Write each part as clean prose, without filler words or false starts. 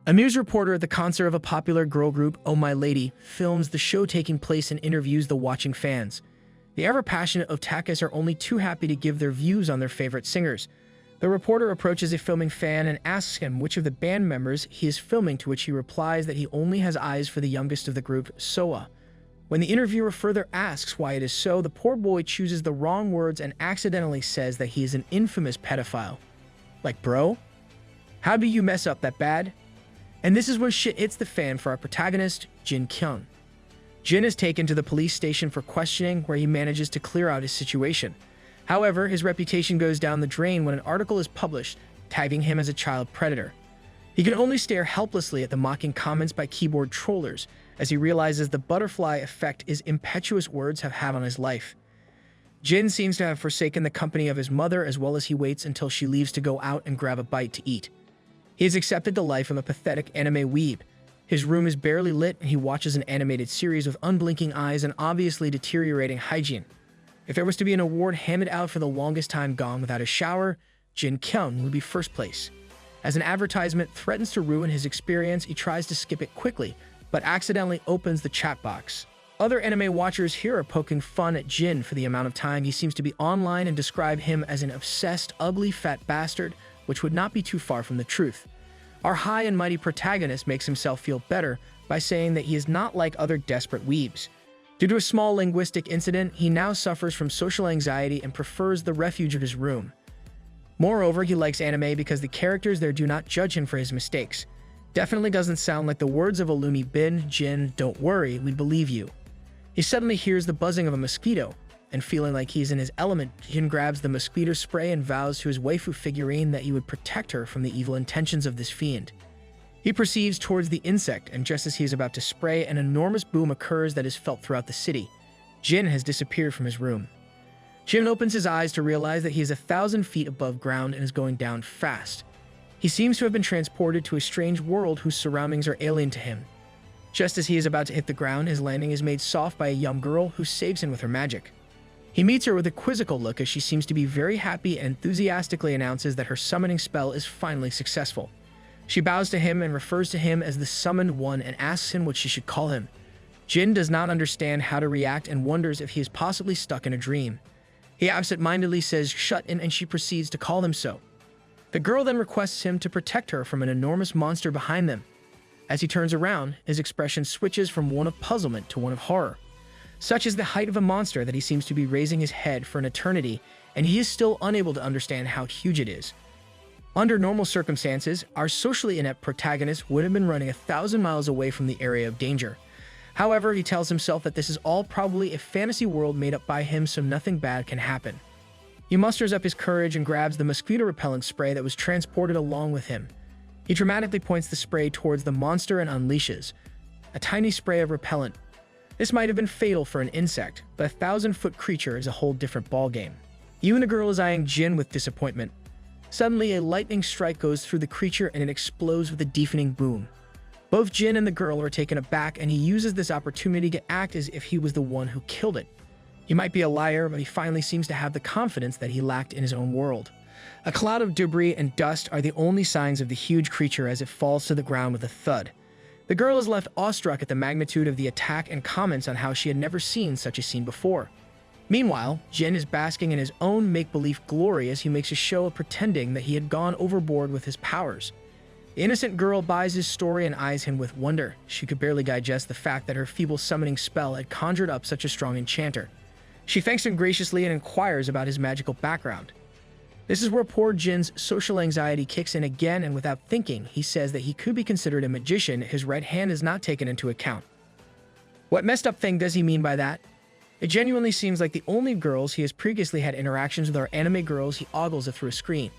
A news reporter at the concert of a popular girl group, Oh My Lady, films the show taking place and interviews the watching fans. The ever-passionate otakus are only too happy to give their views on their favorite singers. The reporter approaches a filming fan and asks him which of the band members he is filming, to which he replies that he only has eyes for the youngest of the group, Soa. When the interviewer further asks why it is so, the poor boy chooses the wrong words and accidentally says that he is an infamous pedophile. Like, bro? How do you mess up that bad? And this is where shit hits the fan for our protagonist, Jin Kyung. Jin is taken to the police station for questioning, where he manages to clear out his situation. However, his reputation goes down the drain when an article is published tagging him as a child predator. He can only stare helplessly at the mocking comments by keyboard trollers as he realizes the butterfly effect his impetuous words have had on his life. Jin seems to have forsaken the company of his mother, as well as he waits until she leaves to go out and grab a bite to eat. He has accepted the life of a pathetic anime weeb. His room is barely lit and he watches an animated series with unblinking eyes and obviously deteriorating hygiene. If there was to be an award handed out for the longest time gone without a shower, Jin Kyung would be first place. As an advertisement threatens to ruin his experience, he tries to skip it quickly, but accidentally opens the chat box. Other anime watchers here are poking fun at Jin for the amount of time he seems to be online and describe him as an obsessed, ugly, fat bastard, which would not be too far from the truth. Our high and mighty protagonist makes himself feel better by saying that he is not like other desperate weebs. Due to a small linguistic incident, he now suffers from social anxiety and prefers the refuge of his room. Moreover, he likes anime because the characters there do not judge him for his mistakes. Definitely doesn't sound like the words of Illumi Bin, Jin, don't worry, we believe you. He suddenly hears the buzzing of a mosquito, and feeling like he's in his element, Jin grabs the mosquito spray and vows to his waifu figurine that he would protect her from the evil intentions of this fiend. He proceeds towards the insect, and just as he is about to spray, an enormous boom occurs that is felt throughout the city. Jin has disappeared from his room. Jin opens his eyes to realize that he is 1,000 feet above ground and is going down fast. He seems to have been transported to a strange world whose surroundings are alien to him. Just as he is about to hit the ground, his landing is made soft by a young girl who saves him with her magic. He meets her with a quizzical look as she seems to be very happy and enthusiastically announces that her summoning spell is finally successful. She bows to him and refers to him as the Summoned One and asks him what she should call him. Jin does not understand how to react and wonders if he is possibly stuck in a dream. He absent-mindedly says shut in and she proceeds to call him so. The girl then requests him to protect her from an enormous monster behind them. As he turns around, his expression switches from one of puzzlement to one of horror. Such is the height of a monster that he seems to be raising his head for an eternity, and he is still unable to understand how huge it is. Under normal circumstances, our socially inept protagonist would have been running 1,000 miles away from the area of danger. However, he tells himself that this is all probably a fantasy world made up by him, so nothing bad can happen. He musters up his courage and grabs the mosquito repellent spray that was transported along with him. He dramatically points the spray towards the monster and unleashes a tiny spray of repellent. This might have been fatal for an insect, but a 1,000-foot creature is a whole different ballgame. Even the girl is eyeing Jin with disappointment. Suddenly, a lightning strike goes through the creature and it explodes with a deafening boom. Both Jin and the girl are taken aback, and he uses this opportunity to act as if he was the one who killed it. He might be a liar, but he finally seems to have the confidence that he lacked in his own world. A cloud of debris and dust are the only signs of the huge creature as it falls to the ground with a thud. The girl is left awestruck at the magnitude of the attack and comments on how she had never seen such a scene before. Meanwhile, Jin is basking in his own make-believe glory as he makes a show of pretending that he had gone overboard with his powers. The innocent girl buys his story and eyes him with wonder. She could barely digest the fact that her feeble summoning spell had conjured up such a strong enchanter. She thanks him graciously and inquires about his magical background. This is where poor Jin's social anxiety kicks in again, and without thinking, he says that he could be considered a magician. His right hand is not taken into account. What messed up thing does he mean by that? It genuinely seems like the only girls he has previously had interactions with are anime girls he ogles through a screen.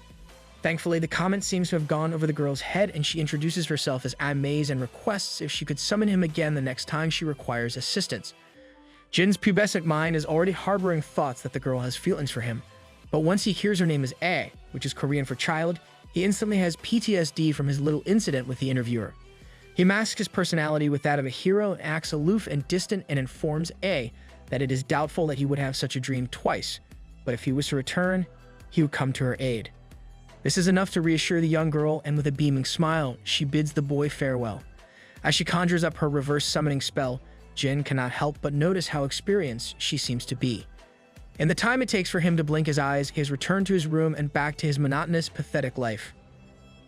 Thankfully, the comment seems to have gone over the girl's head, and she introduces herself as Amaze and requests if she could summon him again the next time she requires assistance. Jin's pubescent mind is already harboring thoughts that the girl has feelings for him, but once he hears her name is A, which is Korean for child, he instantly has PTSD from his little incident with the interviewer. He masks his personality with that of a hero and acts aloof and distant and informs A that it is doubtful that he would have such a dream twice, but if he was to return, he would come to her aid. This is enough to reassure the young girl, and with a beaming smile, she bids the boy farewell. As she conjures up her reverse summoning spell, Jin cannot help but notice how experienced she seems to be. In the time it takes for him to blink his eyes, he has returned to his room and back to his monotonous, pathetic life.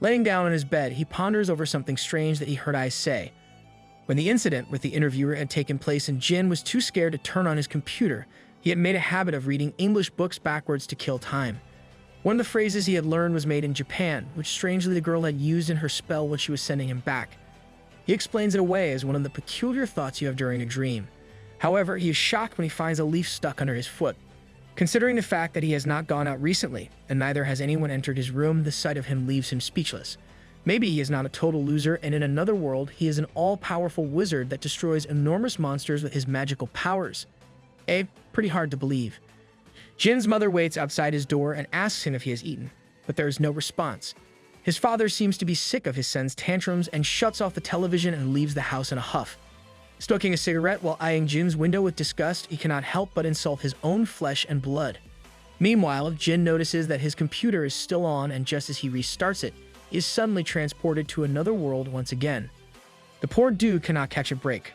Laying down on his bed, he ponders over something strange that he heard Ai say. When the incident with the interviewer had taken place and Jin was too scared to turn on his computer, he had made a habit of reading English books backwards to kill time. One of the phrases he had learned was made in Japan, which strangely the girl had used in her spell when she was sending him back. He explains it away as one of the peculiar thoughts you have during a dream. However, he is shocked when he finds a leaf stuck under his foot. Considering the fact that he has not gone out recently, and neither has anyone entered his room, the sight of him leaves him speechless. Maybe he is not a total loser, and in another world, he is an all-powerful wizard that destroys enormous monsters with his magical powers. Pretty hard to believe. Jin's mother waits outside his door and asks him if he has eaten, but there is no response. His father seems to be sick of his son's tantrums and shuts off the television and leaves the house in a huff. Smoking a cigarette while eyeing Jin's window with disgust, he cannot help but insult his own flesh and blood. Meanwhile, Jin notices that his computer is still on, and just as he restarts it, he is suddenly transported to another world once again. The poor dude cannot catch a break.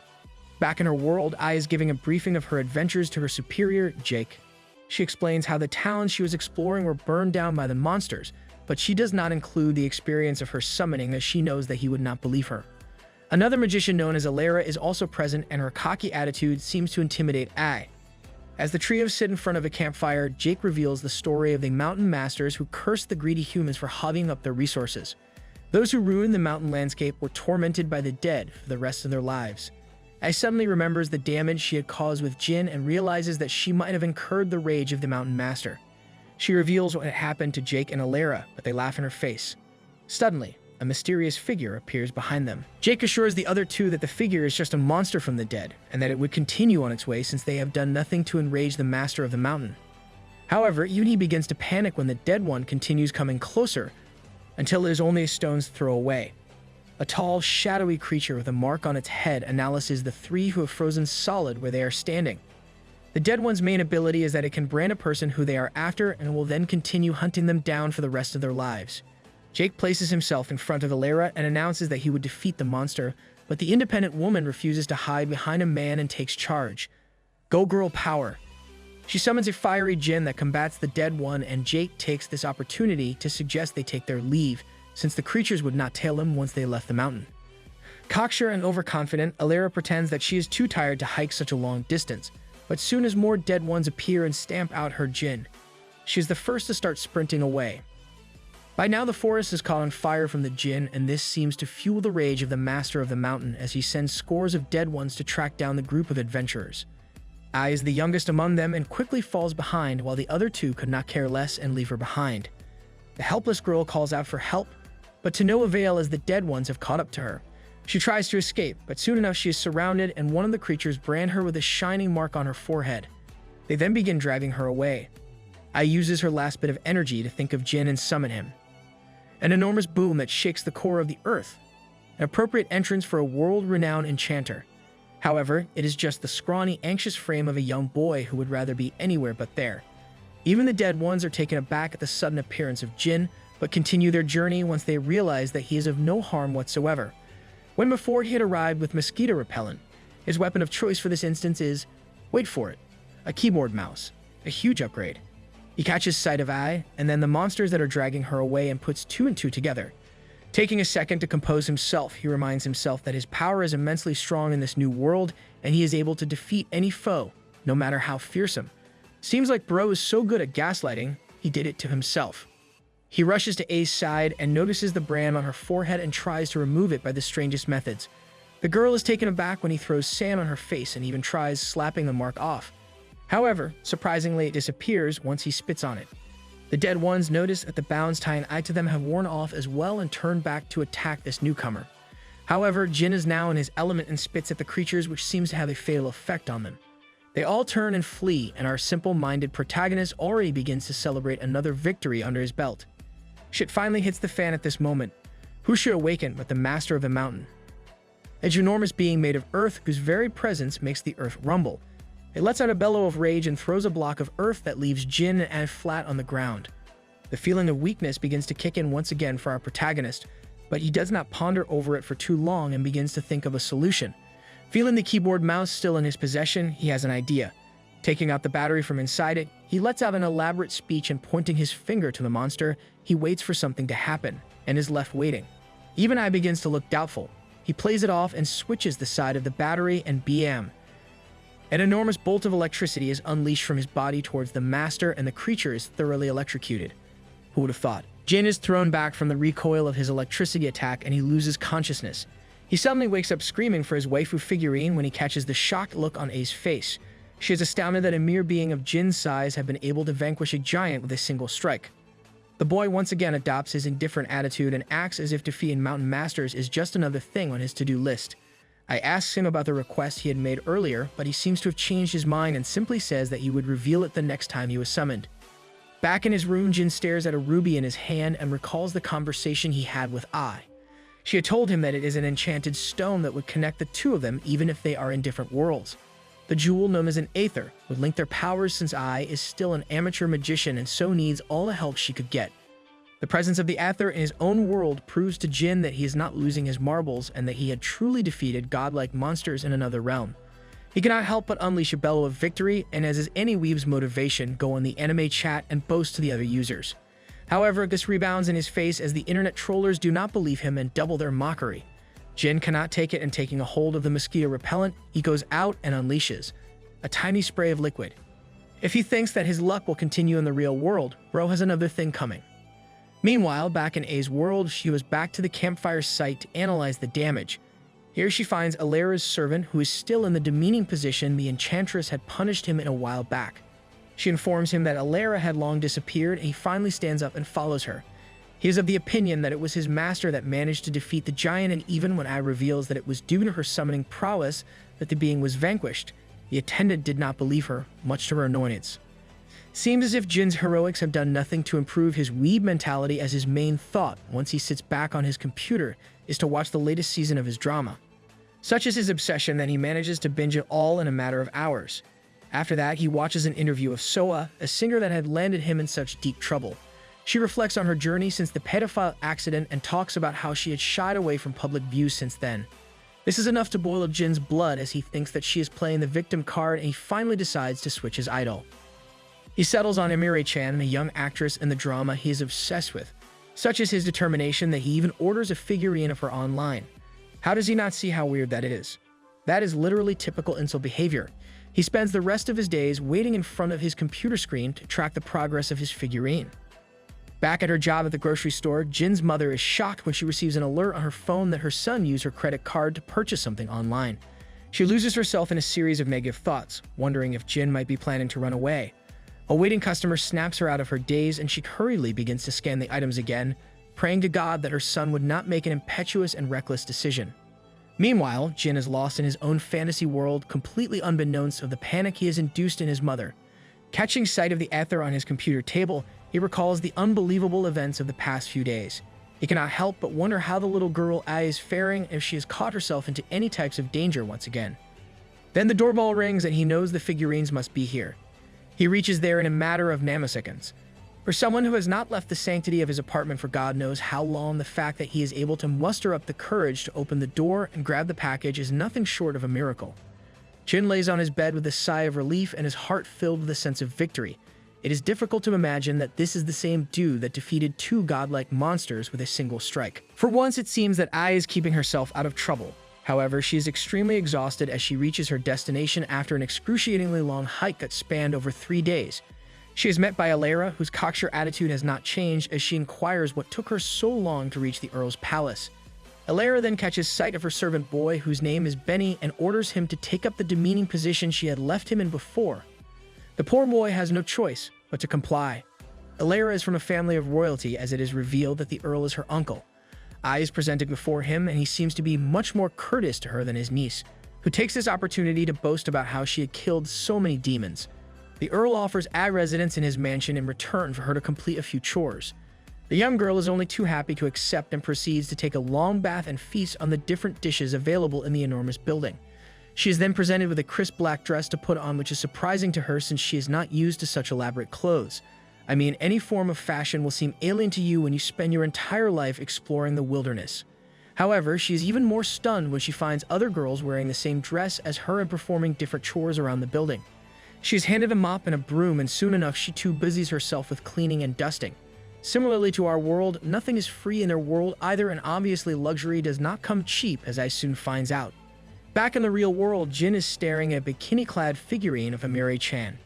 Back in her world, Ai is giving a briefing of her adventures to her superior, Jake. She explains how the towns she was exploring were burned down by the monsters, but she does not include the experience of her summoning, as she knows that he would not believe her. Another magician known as Alera is also present, and her cocky attitude seems to intimidate Ai. As the trio sit in front of a campfire, Jake reveals the story of the mountain masters who cursed the greedy humans for hogging up their resources. Those who ruined the mountain landscape were tormented by the dead for the rest of their lives. Ai suddenly remembers the damage she had caused with Jin and realizes that she might have incurred the rage of the mountain master. She reveals what had happened to Jake and Alera, but they laugh in her face. Suddenly, a mysterious figure appears behind them. Jake assures the other two that the figure is just a monster from the dead, and that it would continue on its way since they have done nothing to enrage the master of the mountain. However, even he begins to panic when the dead one continues coming closer, until it is only a stone's throw away. A tall, shadowy creature with a mark on its head analyzes the three who have frozen solid where they are standing. The dead one's main ability is that it can brand a person who they are after and will then continue hunting them down for the rest of their lives. Jake places himself in front of Alera and announces that he would defeat the monster, but the independent woman refuses to hide behind a man and takes charge. Go girl power. She summons a fiery Jin that combats the dead one, and Jake takes this opportunity to suggest they take their leave, since the creatures would not tail him once they left the mountain. Cocksure and overconfident, Alera pretends that she is too tired to hike such a long distance, but soon as more dead ones appear and stamp out her Jin, she is the first to start sprinting away. By now the forest is caught on fire from the Jin, and this seems to fuel the rage of the master of the mountain as he sends scores of dead ones to track down the group of adventurers. Ai is the youngest among them and quickly falls behind, while the other two could not care less and leave her behind. The helpless girl calls out for help, but to no avail as the dead ones have caught up to her. She tries to escape, but soon enough she is surrounded, and one of the creatures brand her with a shining mark on her forehead. They then begin dragging her away. Ai uses her last bit of energy to think of Jin and summon him. An enormous boom that shakes the core of the earth. An appropriate entrance for a world-renowned enchanter. However, it is just the scrawny, anxious frame of a young boy who would rather be anywhere but there. Even the dead ones are taken aback at the sudden appearance of Jin, but continue their journey once they realize that he is of no harm whatsoever. When before he had arrived with mosquito repellent, his weapon of choice for this instance is, wait for it, a keyboard mouse, a huge upgrade. He catches sight of Ai, and then the monsters that are dragging her away, and puts two and two together. Taking a second to compose himself, he reminds himself that his power is immensely strong in this new world, and he is able to defeat any foe, no matter how fearsome. Seems like bro is so good at gaslighting, he did it to himself. He rushes to Ai's side and notices the brand on her forehead and tries to remove it by the strangest methods. The girl is taken aback when he throws sand on her face and even tries slapping the mark off. However, surprisingly, it disappears once he spits on it. The dead ones notice that the bounds tying Ai to them have worn off as well and turn back to attack this newcomer. However, Jin is now in his element and spits at the creatures, which seems to have a fatal effect on them. They all turn and flee, and our simple-minded protagonist already begins to celebrate another victory under his belt. Shit finally hits the fan at this moment. Who should awaken but the master of the mountain? A ginormous being made of earth whose very presence makes the earth rumble. It lets out a bellow of rage and throws a block of earth that leaves Jin and Ai flat on the ground. The feeling of weakness begins to kick in once again for our protagonist, but he does not ponder over it for too long and begins to think of a solution. Feeling the keyboard mouse still in his possession, he has an idea. Taking out the battery from inside it, he lets out an elaborate speech and pointing his finger to the monster, he waits for something to happen, and is left waiting. Even Eye begins to look doubtful. He plays it off and switches the side of the battery and bam. An enormous bolt of electricity is unleashed from his body towards the master and the creature is thoroughly electrocuted. Who would have thought? Jin is thrown back from the recoil of his electricity attack and he loses consciousness. He suddenly wakes up screaming for his waifu figurine when he catches the shocked look on A's face. She is astounded that a mere being of Jin's size had been able to vanquish a giant with a single strike. The boy once again adopts his indifferent attitude and acts as if defeating mountain masters is just another thing on his to-do list. I asks him about the request he had made earlier, but he seems to have changed his mind and simply says that he would reveal it the next time he was summoned. Back in his room, Jin stares at a ruby in his hand and recalls the conversation he had with Ai. She had told him that it is an enchanted stone that would connect the two of them even if they are in different worlds. The jewel, known as an aether, would link their powers since Ai is still an amateur magician and so needs all the help she could get. The presence of the aether in his own world proves to Jin that he is not losing his marbles and that he had truly defeated godlike monsters in another realm. He cannot help but unleash a bellow of victory and, as is any Weeb's motivation, go on the anime chat and boast to the other users. However, this rebounds in his face as the internet trollers do not believe him and double their mockery. Jin cannot take it and taking a hold of the mosquito repellent, he goes out and unleashes a tiny spray of liquid. If he thinks that his luck will continue in the real world, Bro has another thing coming. Meanwhile, back in A's world, she was back to the campfire site to analyze the damage. Here she finds Alera's servant, who is still in the demeaning position the enchantress had punished him in a while back. She informs him that Alera had long disappeared, and he finally stands up and follows her. He is of the opinion that it was his master that managed to defeat the giant, and even when Ai reveals that it was due to her summoning prowess that the being was vanquished, the attendant did not believe her, much to her annoyance. Seems as if Jin's heroics have done nothing to improve his Weeb mentality, as his main thought, once he sits back on his computer, is to watch the latest season of his drama. Such is his obsession that he manages to binge it all in a matter of hours. After that, he watches an interview of Soa, a singer that had landed him in such deep trouble. She reflects on her journey since the pedophile accident and talks about how she had shied away from public view since then. This is enough to boil Jin's blood as he thinks that she is playing the victim card, and he finally decides to switch his idol. He settles on Emiri-chan, a young actress in the drama he is obsessed with. Such is his determination that he even orders a figurine of her online. How does he not see how weird that is? That is literally typical incel behavior. He spends the rest of his days waiting in front of his computer screen to track the progress of his figurine. Back at her job at the grocery store, Jin's mother is shocked when she receives an alert on her phone that her son used her credit card to purchase something online. She loses herself in a series of negative thoughts, wondering if Jin might be planning to run away. A waiting customer snaps her out of her daze and she hurriedly begins to scan the items again, praying to God that her son would not make an impetuous and reckless decision. Meanwhile, Jin is lost in his own fantasy world, completely unbeknownst of the panic he has induced in his mother. Catching sight of the ether on his computer table, he recalls the unbelievable events of the past few days. He cannot help but wonder how the little girl Ai is faring if she has caught herself into any types of danger once again. Then the doorbell rings and he knows the figurines must be here. He reaches there in a matter of nanoseconds. For someone who has not left the sanctity of his apartment for God knows how long, the fact that he is able to muster up the courage to open the door and grab the package is nothing short of a miracle. Jin lays on his bed with a sigh of relief and his heart filled with a sense of victory. It is difficult to imagine that this is the same dude that defeated two godlike monsters with a single strike. For once, it seems that Ai is keeping herself out of trouble. However, she is extremely exhausted as she reaches her destination after an excruciatingly long hike that spanned over 3 days. She is met by Alera, whose cocksure attitude has not changed, as she inquires what took her so long to reach the Earl's palace. Alera then catches sight of her servant boy, whose name is Benny, and orders him to take up the demeaning position she had left him in before. The poor boy has no choice but to comply. Alera is from a family of royalty, as it is revealed that the Earl is her uncle. Ai is presented before him, and he seems to be much more courteous to her than his niece, who takes this opportunity to boast about how she had killed so many demons. The Earl offers Ai residence in his mansion in return for her to complete a few chores. The young girl is only too happy to accept and proceeds to take a long bath and feast on the different dishes available in the enormous building. She is then presented with a crisp black dress to put on, which is surprising to her since she is not used to such elaborate clothes. I mean, any form of fashion will seem alien to you when you spend your entire life exploring the wilderness. However, she is even more stunned when she finds other girls wearing the same dress as her and performing different chores around the building. She is handed a mop and a broom, and soon enough she too busies herself with cleaning and dusting. Similarly to our world, nothing is free in their world either, and obviously luxury does not come cheap, as I soon finds out. Back in the real world, Jin is staring at a bikini-clad figurine of Amiri-chan.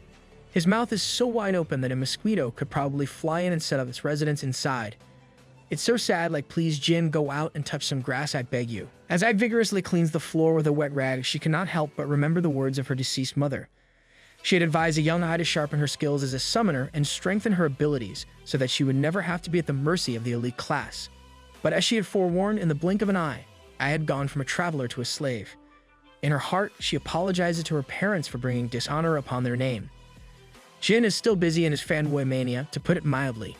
His mouth is so wide open that a mosquito could probably fly in and set up its residence inside. It's so sad, like, please Jin, go out and touch some grass, I beg you. As I vigorously cleans the floor with a wet rag, she cannot help but remember the words of her deceased mother. She had advised a young Ai to sharpen her skills as a summoner and strengthen her abilities so that she would never have to be at the mercy of the elite class. But as she had forewarned, in the blink of an eye, Ai had gone from a traveler to a slave. In her heart, she apologizes to her parents for bringing dishonor upon their name. Jin is still busy in his fanboy mania, to put it mildly.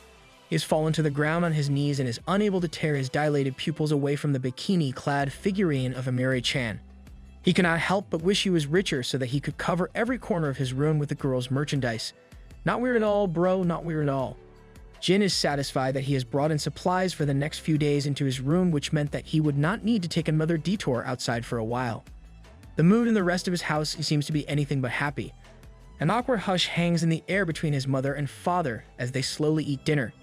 He has fallen to the ground on his knees and is unable to tear his dilated pupils away from the bikini-clad figurine of Amiri-chan. He cannot help but wish he was richer so that he could cover every corner of his room with the girl's merchandise. Not weird at all, bro, not weird at all. Jin is satisfied that he has brought in supplies for the next few days into his room, which meant that he would not need to take another detour outside for a while. The mood in the rest of his house seems to be anything but happy. An awkward hush hangs in the air between his mother and father as they slowly eat dinner.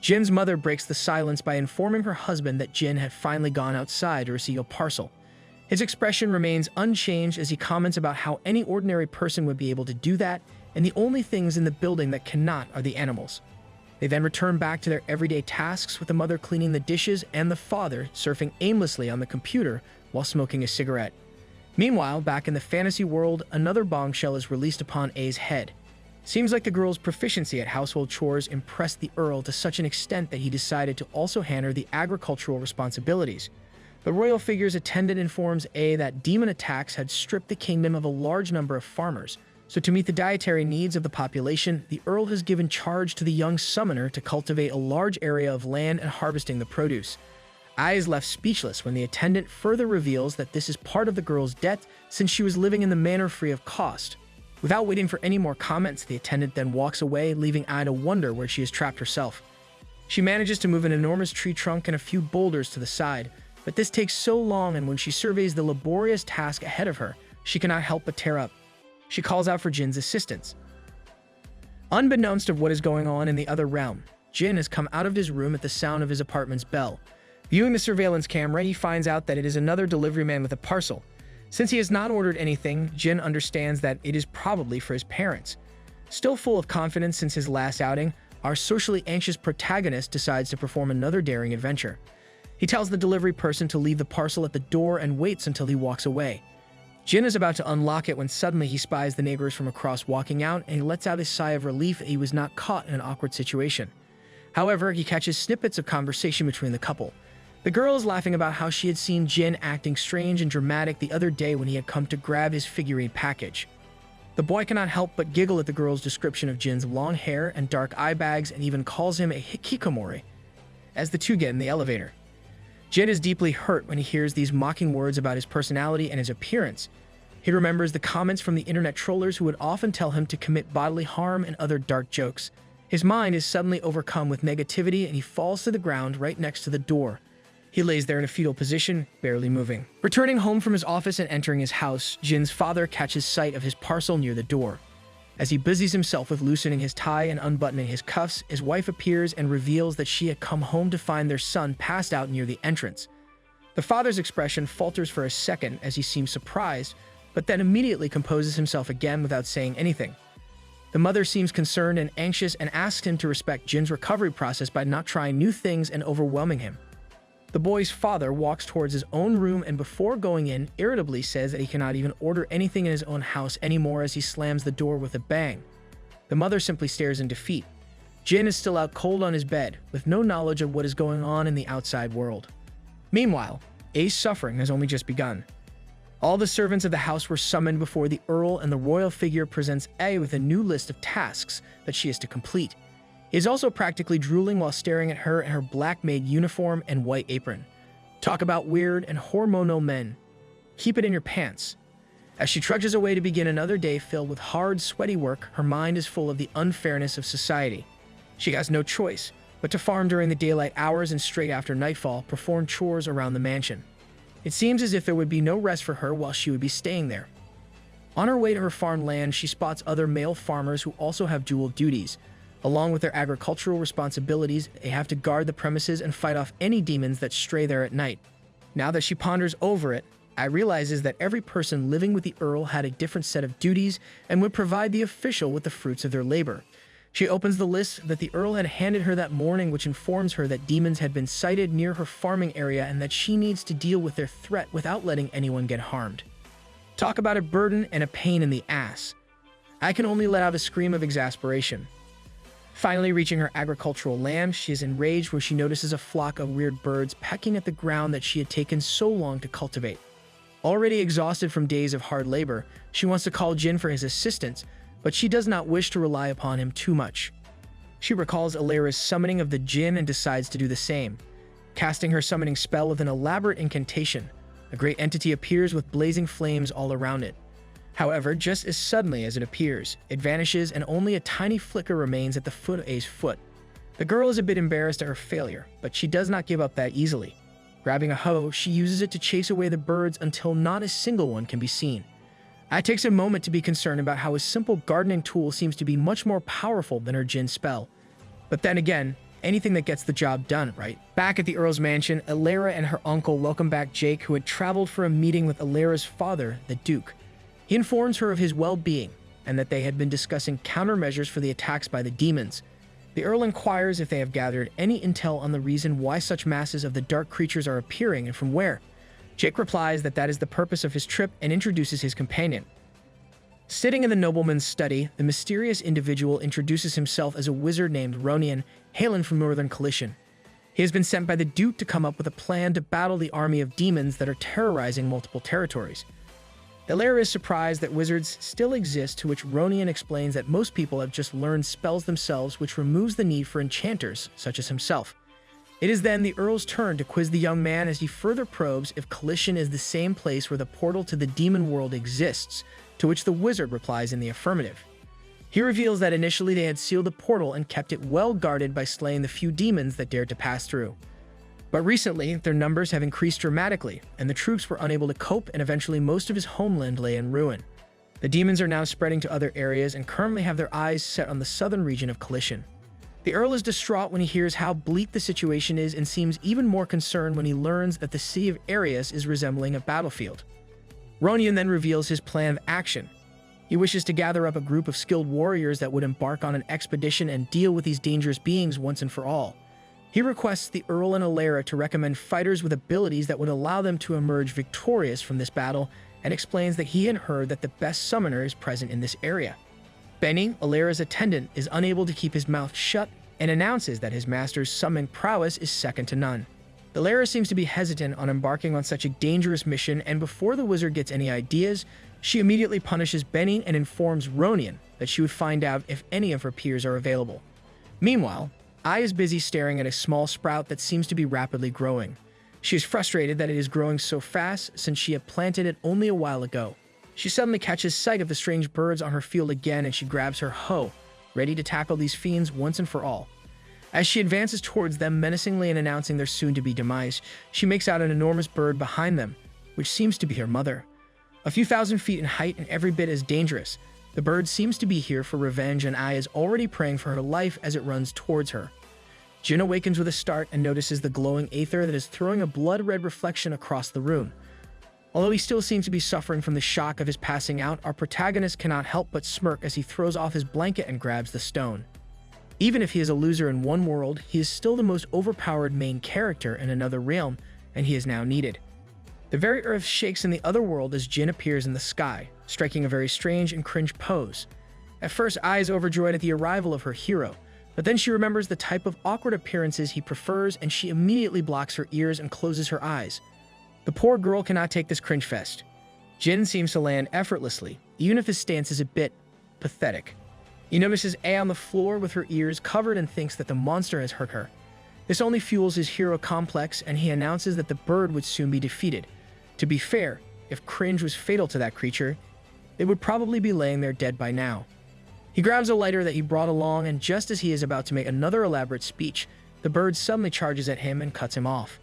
Jin's mother breaks the silence by informing her husband that Jin had finally gone outside to receive a parcel. His expression remains unchanged as he comments about how any ordinary person would be able to do that, and the only things in the building that cannot are the animals. They then return back to their everyday tasks, with the mother cleaning the dishes and the father surfing aimlessly on the computer while smoking a cigarette. Meanwhile, back in the fantasy world, another bombshell is released upon A's head. Seems like the girl's proficiency at household chores impressed the Earl to such an extent that he decided to also hand her the agricultural responsibilities. The royal figure's attendant informs A that demon attacks had stripped the kingdom of a large number of farmers, so to meet the dietary needs of the population, the Earl has given charge to the young summoner to cultivate a large area of land and harvesting the produce. I is left speechless when the attendant further reveals that this is part of the girl's debt since she was living in the manor free of cost. Without waiting for any more comments, the attendant then walks away, leaving I to wonder where she has trapped herself. She manages to move an enormous tree trunk and a few boulders to the side, but this takes so long, and when she surveys the laborious task ahead of her, she cannot help but tear up. She calls out for Jin's assistance. Unbeknownst of what is going on in the other realm, Jin has come out of his room at the sound of his apartment's bell. Viewing the surveillance camera, he finds out that it is another delivery man with a parcel. Since he has not ordered anything, Jin understands that it is probably for his parents. Still full of confidence since his last outing, our socially anxious protagonist decides to perform another daring adventure. He tells the delivery person to leave the parcel at the door and waits until he walks away. Jin is about to unlock it when suddenly he spies the neighbors from across walking out, and he lets out a sigh of relief that he was not caught in an awkward situation. However, he catches snippets of conversation between the couple. The girl is laughing about how she had seen Jin acting strange and dramatic the other day when he had come to grab his figurine package. The boy cannot help but giggle at the girl's description of Jin's long hair and dark eye bags, and even calls him a hikikomori as the two get in the elevator. Jin is deeply hurt when he hears these mocking words about his personality and his appearance. He remembers the comments from the internet trollers who would often tell him to commit bodily harm and other dark jokes. His mind is suddenly overcome with negativity, and he falls to the ground right next to the door. He lays there in a fetal position, barely moving. Returning home from his office and entering his house, Jin's father catches sight of his parcel near the door. As he busies himself with loosening his tie and unbuttoning his cuffs, his wife appears and reveals that she had come home to find their son passed out near the entrance. The father's expression falters for a second as he seems surprised, but then immediately composes himself again without saying anything. The mother seems concerned and anxious and asks him to respect Jin's recovery process by not trying new things and overwhelming him. The boy's father walks towards his own room and before going in, irritably says that he cannot even order anything in his own house anymore as he slams the door with a bang. The mother simply stares in defeat. Jin is still out cold on his bed, with no knowledge of what is going on in the outside world. Meanwhile, A's suffering has only just begun. All the servants of the house were summoned before the Earl, and the royal figure presents A with a new list of tasks that she is to complete. He is also practically drooling while staring at her in her black maid uniform and white apron. Talk about weird and hormonal men. Keep it in your pants. As she trudges away to begin another day filled with hard, sweaty work, her mind is full of the unfairness of society. She has no choice but to farm during the daylight hours and straight after nightfall, perform chores around the mansion. It seems as if there would be no rest for her while she would be staying there. On her way to her farmland, she spots other male farmers who also have dual duties. Along with their agricultural responsibilities, they have to guard the premises and fight off any demons that stray there at night. Now that she ponders over it, I realizes that every person living with the Earl had a different set of duties and would provide the official with the fruits of their labor. She opens the list that the Earl had handed her that morning, which informs her that demons had been sighted near her farming area and that she needs to deal with their threat without letting anyone get harmed. Talk about a burden and a pain in the ass. I can only let out a scream of exasperation. Finally reaching her agricultural land, she is enraged when she notices a flock of weird birds pecking at the ground that she had taken so long to cultivate. Already exhausted from days of hard labor, she wants to call Jin for his assistance, but she does not wish to rely upon him too much. She recalls Alera's summoning of the Jinn and decides to do the same. Casting her summoning spell with an elaborate incantation, a great entity appears with blazing flames all around it. However, just as suddenly as it appears, it vanishes and only a tiny flicker remains at the foot of A's foot. The girl is a bit embarrassed at her failure, but she does not give up that easily. Grabbing a hoe, she uses it to chase away the birds until not a single one can be seen. It takes a moment to be concerned about how a simple gardening tool seems to be much more powerful than her Jinn spell. But then again, anything that gets the job done, right? Back at the Earl's mansion, Alera and her uncle welcome back Jake, who had traveled for a meeting with Alera's father, the Duke. He informs her of his well-being and that they had been discussing countermeasures for the attacks by the demons. The Earl inquires if they have gathered any intel on the reason why such masses of the dark creatures are appearing and from where. Jake replies that that is the purpose of his trip and introduces his companion. Sitting in the nobleman's study, the mysterious individual introduces himself as a wizard named Ronian, hailing from northern Kalishan. He has been sent by the Duke to come up with a plan to battle the army of demons that are terrorizing multiple territories. Alera is surprised that wizards still exist, to which Ronian explains that most people have just learned spells themselves, which removes the need for enchanters, such as himself. It is then the Earl's turn to quiz the young man as he further probes if Kalishan is the same place where the portal to the demon world exists, to which the wizard replies in the affirmative. He reveals that initially they had sealed the portal and kept it well guarded by slaying the few demons that dared to pass through. But recently, their numbers have increased dramatically, and the troops were unable to cope, and eventually most of his homeland lay in ruin. The demons are now spreading to other areas and currently have their eyes set on the southern region of Kalishan. The Earl is distraught when he hears how bleak the situation is and seems even more concerned when he learns that the city of Arius is resembling a battlefield. Ronian then reveals his plan of action. He wishes to gather up a group of skilled warriors that would embark on an expedition and deal with these dangerous beings once and for all. He requests the Earl and Alera to recommend fighters with abilities that would allow them to emerge victorious from this battle, and explains that he had heard that the best summoner is present in this area. Benny, Alera's attendant, is unable to keep his mouth shut and announces that his master's summoning prowess is second to none. Alera seems to be hesitant on embarking on such a dangerous mission, and before the wizard gets any ideas, she immediately punishes Benny and informs Ronian that she would find out if any of her peers are available. Meanwhile, Ai is busy staring at a small sprout that seems to be rapidly growing. She is frustrated that it is growing so fast since she had planted it only a while ago. She suddenly catches sight of the strange birds on her field again, and she grabs her hoe, ready to tackle these fiends once and for all. As she advances towards them menacingly and announcing their soon-to-be demise, she makes out an enormous bird behind them, which seems to be her mother. A few thousand feet in height and every bit as dangerous, the bird seems to be here for revenge, and Ai is already praying for her life as it runs towards her. Jin awakens with a start and notices the glowing aether that is throwing a blood-red reflection across the room. Although he still seems to be suffering from the shock of his passing out, our protagonist cannot help but smirk as he throws off his blanket and grabs the stone. Even if he is a loser in one world, he is still the most overpowered main character in another realm, and he is now needed. The very earth shakes in the other world as Jin appears in the sky, striking a very strange and cringe pose. At first, Ai is overjoyed at the arrival of her hero, but then she remembers the type of awkward appearances he prefers, and she immediately blocks her ears and closes her eyes. The poor girl cannot take this cringe fest. Jin seems to land effortlessly, even if his stance is a bit pathetic. He notices A on the floor with her ears covered and thinks that the monster has hurt her. This only fuels his hero complex, and he announces that the bird would soon be defeated. To be fair, if cringe was fatal to that creature, they would probably be laying there dead by now. He grabs a lighter that he brought along, and just as he is about to make another elaborate speech, the bird suddenly charges at him and cuts him off.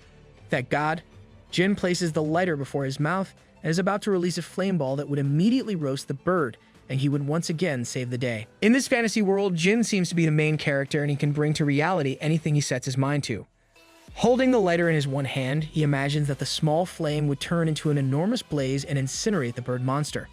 Thank God, Jin places the lighter before his mouth and is about to release a flame ball that would immediately roast the bird, and he would once again save the day. In this fantasy world, Jin seems to be the main character, and he can bring to reality anything he sets his mind to. Holding the lighter in his one hand, he imagines that the small flame would turn into an enormous blaze and incinerate the bird monster.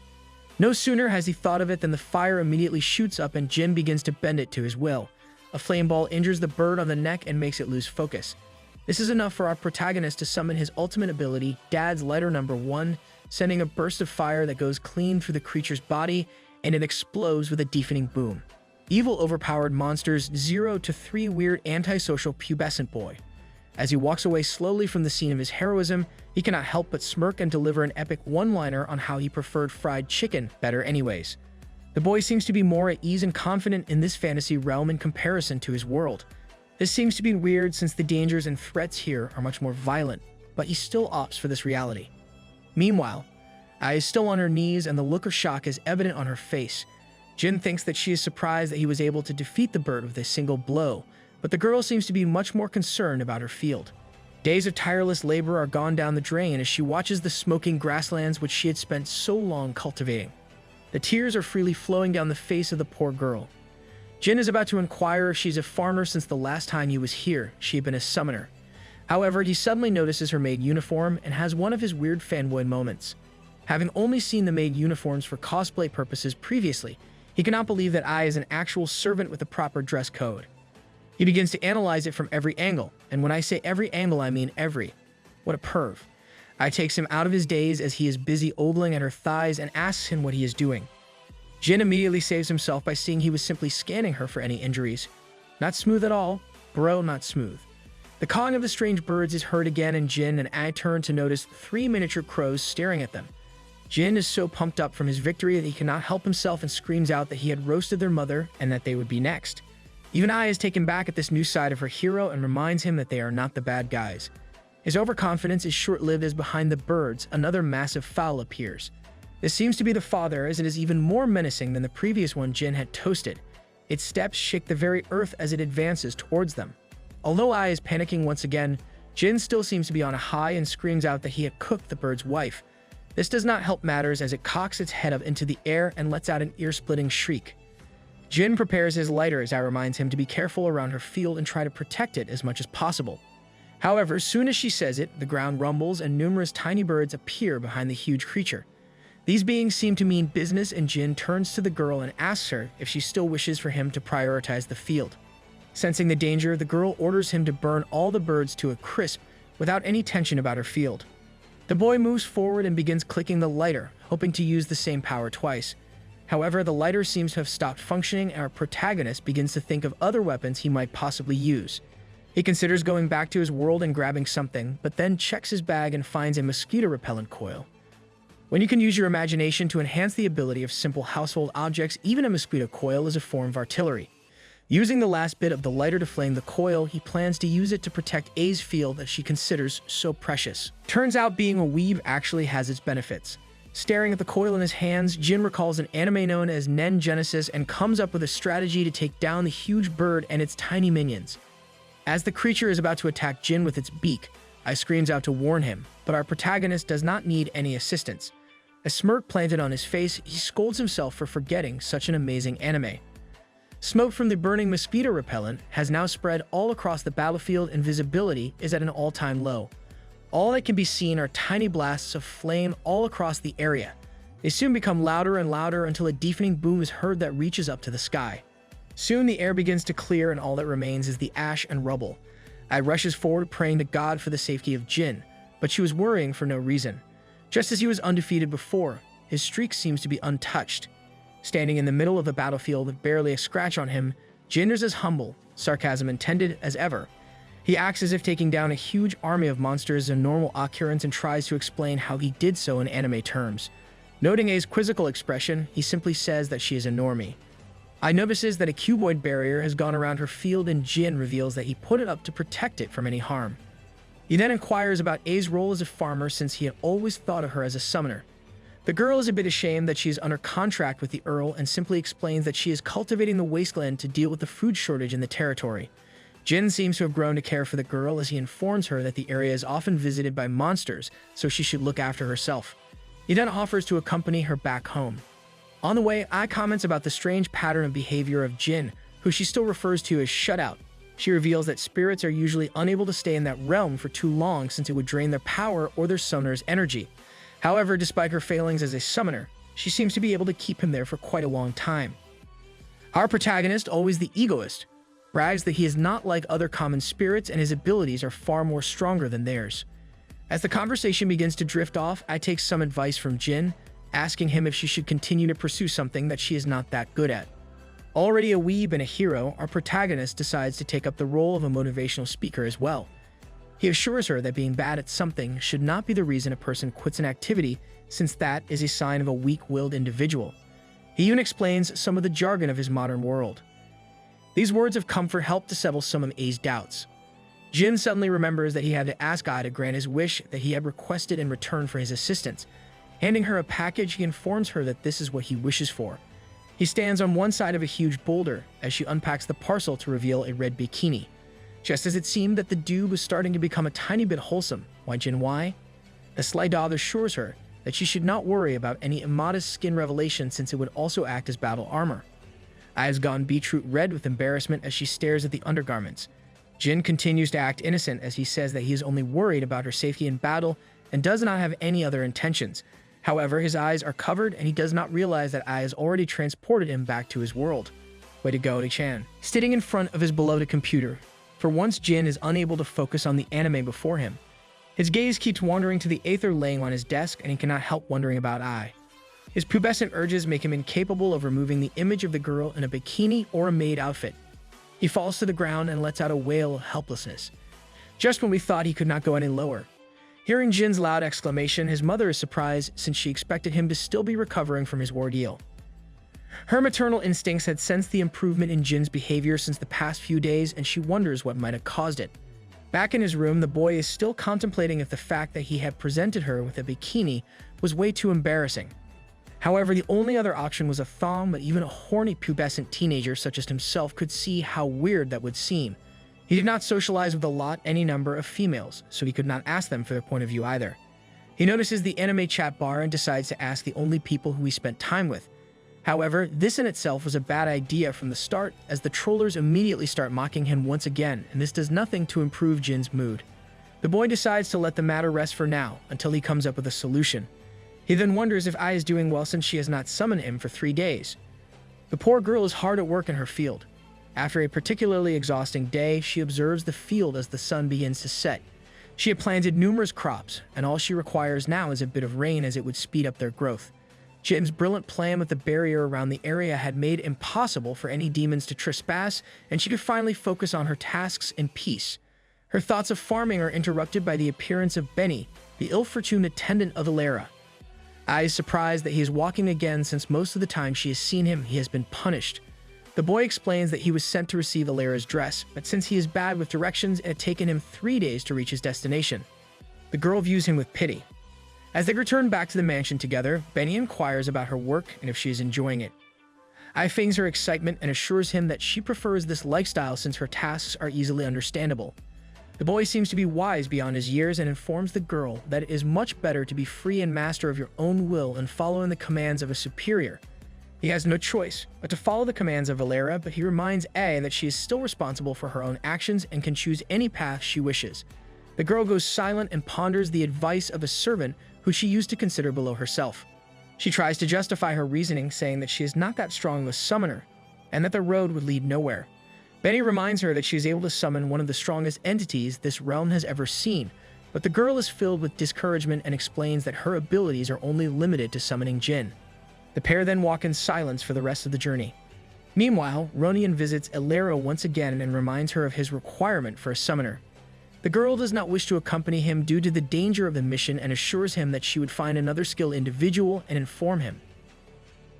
No sooner has he thought of it than the fire immediately shoots up and Jin begins to bend it to his will. A flame ball injures the bird on the neck and makes it lose focus. This is enough for our protagonist to summon his ultimate ability, Dad's Lighter Number 1, sending a burst of fire that goes clean through the creature's body, and it explodes with a deafening boom. Evil overpowered monsters 0 to 3 weird antisocial pubescent boy. As he walks away slowly from the scene of his heroism, he cannot help but smirk and deliver an epic one-liner on how he preferred fried chicken better anyways. The boy seems to be more at ease and confident in this fantasy realm in comparison to his world. This seems to be weird since the dangers and threats here are much more violent, but he still opts for this reality. Meanwhile, Ai is still on her knees and the look of shock is evident on her face. Jin thinks that she is surprised that he was able to defeat the bird with a single blow, but the girl seems to be much more concerned about her field. Days of tireless labor are gone down the drain as she watches the smoking grasslands which she had spent so long cultivating. The tears are freely flowing down the face of the poor girl. Jin is about to inquire if she's a farmer since the last time he was here, she had been a summoner. However, he suddenly notices her maid uniform and has one of his weird fanboy moments. Having only seen the maid uniforms for cosplay purposes previously, he cannot believe that Ai is an actual servant with a proper dress code. He begins to analyze it from every angle, and when I say every angle, I mean every. What a perv. Ai takes him out of his daze as he is busy ogling at her thighs and asks him what he is doing. Jin immediately saves himself by seeing he was simply scanning her for any injuries. Not smooth at all. Bro, not smooth. The cawing of the strange birds is heard again, and Jin and Ai turn to notice 3 miniature crows staring at them. Jin is so pumped up from his victory that he cannot help himself and screams out that he had roasted their mother and that they would be next. Even Ai is taken back at this new side of her hero and reminds him that they are not the bad guys. His overconfidence is short-lived as behind the birds, another massive fowl appears. This seems to be the father, as it is even more menacing than the previous one Jin had toasted. Its steps shake the very earth as it advances towards them. Although Ai is panicking once again, Jin still seems to be on a high and screams out that he had cooked the bird's wife. This does not help matters as it cocks its head up into the air and lets out an ear-splitting shriek. Jin prepares his lighter as Ai reminds him to be careful around her field and try to protect it as much as possible. However, as soon as she says it, the ground rumbles and numerous tiny birds appear behind the huge creature. These beings seem to mean business, and Jin turns to the girl and asks her if she still wishes for him to prioritize the field. Sensing the danger, the girl orders him to burn all the birds to a crisp without any tension about her field. The boy moves forward and begins clicking the lighter, hoping to use the same power twice. However, the lighter seems to have stopped functioning and our protagonist begins to think of other weapons he might possibly use. He considers going back to his world and grabbing something, but then checks his bag and finds a mosquito repellent coil. When you can use your imagination to enhance the ability of simple household objects, even a mosquito coil is a form of artillery. Using the last bit of the lighter to flame the coil, he plans to use it to protect A's field that she considers so precious. Turns out being a weeb actually has its benefits. Staring at the coil in his hands, Jin recalls an anime known as Nen Genesis and comes up with a strategy to take down the huge bird and its tiny minions. As the creature is about to attack Jin with its beak, Ai screams out to warn him, but our protagonist does not need any assistance. A smirk planted on his face, he scolds himself for forgetting such an amazing anime. Smoke from the burning mosquito repellent has now spread all across the battlefield and visibility is at an all-time low. All that can be seen are tiny blasts of flame all across the area. They soon become louder and louder until a deafening boom is heard that reaches up to the sky. Soon the air begins to clear and all that remains is the ash and rubble. Ai rushes forward praying to God for the safety of Jin, but she was worrying for no reason. Just as he was undefeated before, his streak seems to be untouched. Standing in the middle of the battlefield with barely a scratch on him, Jin is as humble, sarcasm intended, as ever. He acts as if taking down a huge army of monsters is a normal occurrence and tries to explain how he did so in anime terms. Noting A's quizzical expression, he simply says that she is a normie. Ai notices that a cuboid barrier has gone around her field and Jin reveals that he put it up to protect it from any harm. He then inquires about A's role as a farmer since he had always thought of her as a summoner. The girl is a bit ashamed that she is under contract with the Earl and simply explains that she is cultivating the wasteland to deal with the food shortage in the territory. Jin seems to have grown to care for the girl as he informs her that the area is often visited by monsters, so she should look after herself. He then offers to accompany her back home. On the way, Ai comments about the strange pattern of behavior of Jin, who she still refers to as shutout. She reveals that spirits are usually unable to stay in that realm for too long since it would drain their power or their summoner's energy. However, despite her failings as a summoner, she seems to be able to keep him there for quite a long time. Our protagonist, always the egoist, brags that he is not like other common spirits and his abilities are far more stronger than theirs. As the conversation begins to drift off, I take some advice from Jin, asking him if she should continue to pursue something that she is not that good at. Already a weeb and a hero, our protagonist decides to take up the role of a motivational speaker as well. He assures her that being bad at something should not be the reason a person quits an activity, since that is a sign of a weak-willed individual. He even explains some of the jargon of his modern world. These words of comfort help to settle some of Ai's doubts. Jin suddenly remembers that he had to ask Ai to grant his wish that he had requested in return for his assistance. Handing her a package, he informs her that this is what he wishes for. He stands on one side of a huge boulder as she unpacks the parcel to reveal a red bikini. Just as it seemed that the dude was starting to become a tiny bit wholesome, why? The sly doll assures her that she should not worry about any immodest skin revelation since it would also act as battle armor. Ai has gone beetroot red with embarrassment as she stares at the undergarments. Jin continues to act innocent as he says that he is only worried about her safety in battle and does not have any other intentions. However, his eyes are covered and he does not realize that Ai has already transported him back to his world. Way to go, Chan. Sitting in front of his beloved computer, for once Jin is unable to focus on the anime before him. His gaze keeps wandering to the aether laying on his desk and he cannot help wondering about Ai. His pubescent urges make him incapable of removing the image of the girl in a bikini or a maid outfit. He falls to the ground and lets out a wail of helplessness. Just when we thought he could not go any lower. Hearing Jin's loud exclamation, his mother is surprised since she expected him to still be recovering from his ordeal. Her maternal instincts had sensed the improvement in Jin's behavior since the past few days and she wonders what might have caused it. Back in his room, the boy is still contemplating if the fact that he had presented her with a bikini was way too embarrassing. However, the only other option was a thong, but even a horny pubescent teenager such as himself could see how weird that would seem. He did not socialize with any number of females, so he could not ask them for their point of view either. He notices the anime chat bar and decides to ask the only people who he spent time with. However, this in itself was a bad idea from the start, as the trollers immediately start mocking him once again, and this does nothing to improve Jin's mood. The boy decides to let the matter rest for now, until he comes up with a solution. He then wonders if Ai is doing well since she has not summoned him for 3 days. The poor girl is hard at work in her field. After a particularly exhausting day, she observes the field as the sun begins to set. She had planted numerous crops, and all she requires now is a bit of rain as it would speed up their growth. Jim's brilliant plan with the barrier around the area had made it impossible for any demons to trespass, and she could finally focus on her tasks in peace. Her thoughts of farming are interrupted by the appearance of Benny, the ill-fortunate attendant of Ilera. Ai is surprised that he is walking again since most of the time she has seen him, he has been punished. The boy explains that he was sent to receive Ilera's dress, but since he is bad with directions, it had taken him 3 days to reach his destination. The girl views him with pity. As they return back to the mansion together, Benny inquires about her work and if she is enjoying it. Ai feigns her excitement and assures him that she prefers this lifestyle since her tasks are easily understandable. The boy seems to be wise beyond his years and informs the girl that it is much better to be free and master of your own will and following the commands of a superior. He has no choice but to follow the commands of Valera, but he reminds Ai that she is still responsible for her own actions and can choose any path she wishes. The girl goes silent and ponders the advice of a servant who she used to consider below herself. She tries to justify her reasoning, saying that she is not that strong of a summoner, and that the road would lead nowhere. Benny reminds her that she is able to summon one of the strongest entities this realm has ever seen, but the girl is filled with discouragement and explains that her abilities are only limited to summoning Jin. The pair then walk in silence for the rest of the journey. Meanwhile, Ronian visits Ilera once again and reminds her of his requirement for a summoner. The girl does not wish to accompany him due to the danger of the mission and assures him that she would find another skilled individual and inform him.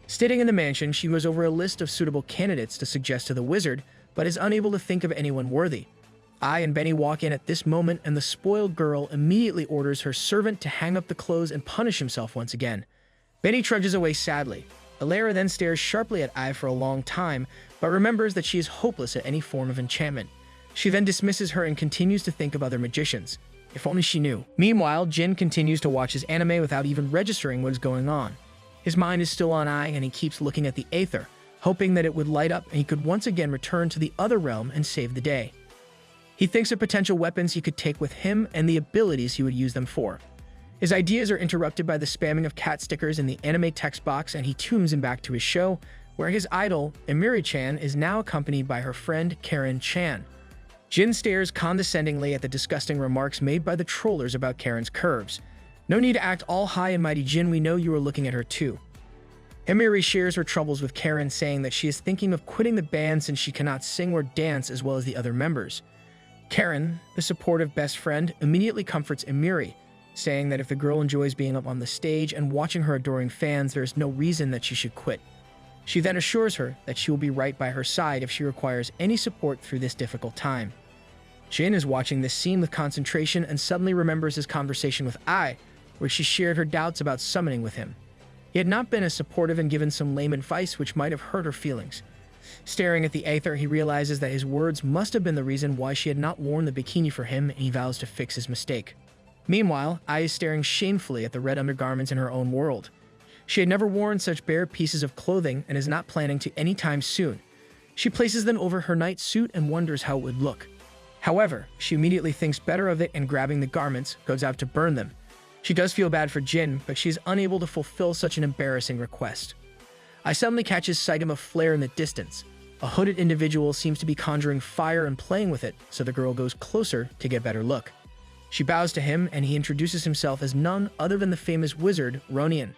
Sitting in the mansion, she goes over a list of suitable candidates to suggest to the wizard, but is unable to think of anyone worthy. Ai and Benny walk in at this moment, and the spoiled girl immediately orders her servant to hang up the clothes and punish himself once again. Benny trudges away sadly. Alara then stares sharply at Ai for a long time, but remembers that she is hopeless at any form of enchantment. She then dismisses her and continues to think of other magicians. If only she knew. Meanwhile, Jin continues to watch his anime without even registering what is going on. His mind is still on Ai, and he keeps looking at the Aether, hoping that it would light up and he could once again return to the other realm and save the day. He thinks of potential weapons he could take with him and the abilities he would use them for. His ideas are interrupted by the spamming of cat stickers in the anime text box, and he tunes him back to his show, where his idol, Emiri-chan, is now accompanied by her friend Karen-chan. Jin stares condescendingly at the disgusting remarks made by the trollers about Karen's curves. No need to act all high and mighty, Jin, we know you are looking at her too. Emiri shares her troubles with Karen, saying that she is thinking of quitting the band since she cannot sing or dance as well as the other members. Karen, the supportive best friend, immediately comforts Emiri, saying that if the girl enjoys being up on the stage and watching her adoring fans, there is no reason that she should quit. She then assures her that she will be right by her side if she requires any support through this difficult time. Jin is watching this scene with concentration and suddenly remembers his conversation with Ai, where she shared her doubts about summoning with him. He had not been as supportive and given some lame advice which might have hurt her feelings. Staring at the Aether, he realizes that his words must have been the reason why she had not worn the bikini for him, and he vows to fix his mistake. Meanwhile, Ai is staring shamefully at the red undergarments in her own world. She had never worn such bare pieces of clothing and is not planning to anytime soon. She places them over her night suit and wonders how it would look. However, she immediately thinks better of it and, grabbing the garments, goes out to burn them. She does feel bad for Jin, but she is unable to fulfill such an embarrassing request. Ai suddenly catches sight of a flare in the distance. A hooded individual seems to be conjuring fire and playing with it, so the girl goes closer to get a better look. She bows to him, and he introduces himself as none other than the famous wizard, Ronian.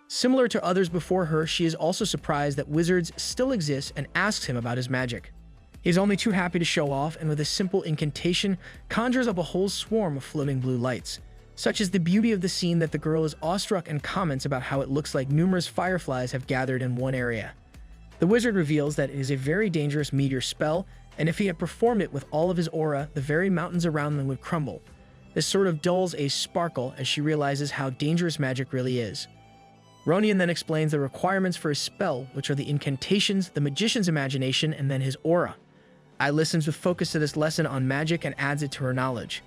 Similar to others before her, she is also surprised that wizards still exist and asks him about his magic. He is only too happy to show off, and with a simple incantation, conjures up a whole swarm of floating blue lights. Such is the beauty of the scene that the girl is awestruck and comments about how it looks like numerous fireflies have gathered in one area. The wizard reveals that it is a very dangerous meteor spell, and if he had performed it with all of his aura, the very mountains around them would crumble. This sort of dulls A's sparkle as she realizes how dangerous magic really is. Ronian then explains the requirements for his spell, which are the incantations, the magician's imagination, and then his aura. Ai listens with focus to this lesson on magic and adds it to her knowledge.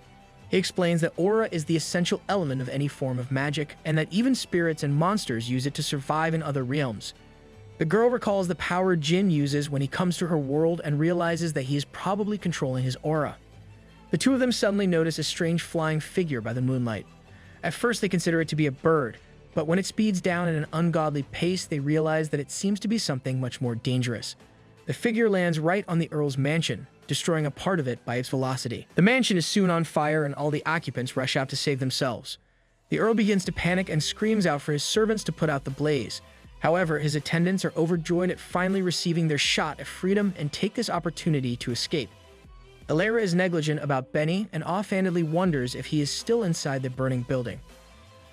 He explains that aura is the essential element of any form of magic, and that even spirits and monsters use it to survive in other realms. The girl recalls the power Jin uses when he comes to her world and realizes that he is probably controlling his aura. The two of them suddenly notice a strange flying figure by the moonlight. At first they consider it to be a bird, but when it speeds down at an ungodly pace, they realize that it seems to be something much more dangerous. The figure lands right on the Earl's mansion, destroying a part of it by its velocity. The mansion is soon on fire and all the occupants rush out to save themselves. The Earl begins to panic and screams out for his servants to put out the blaze. However, his attendants are overjoyed at finally receiving their shot at freedom and take this opportunity to escape. Alara is negligent about Benny and offhandedly wonders if he is still inside the burning building.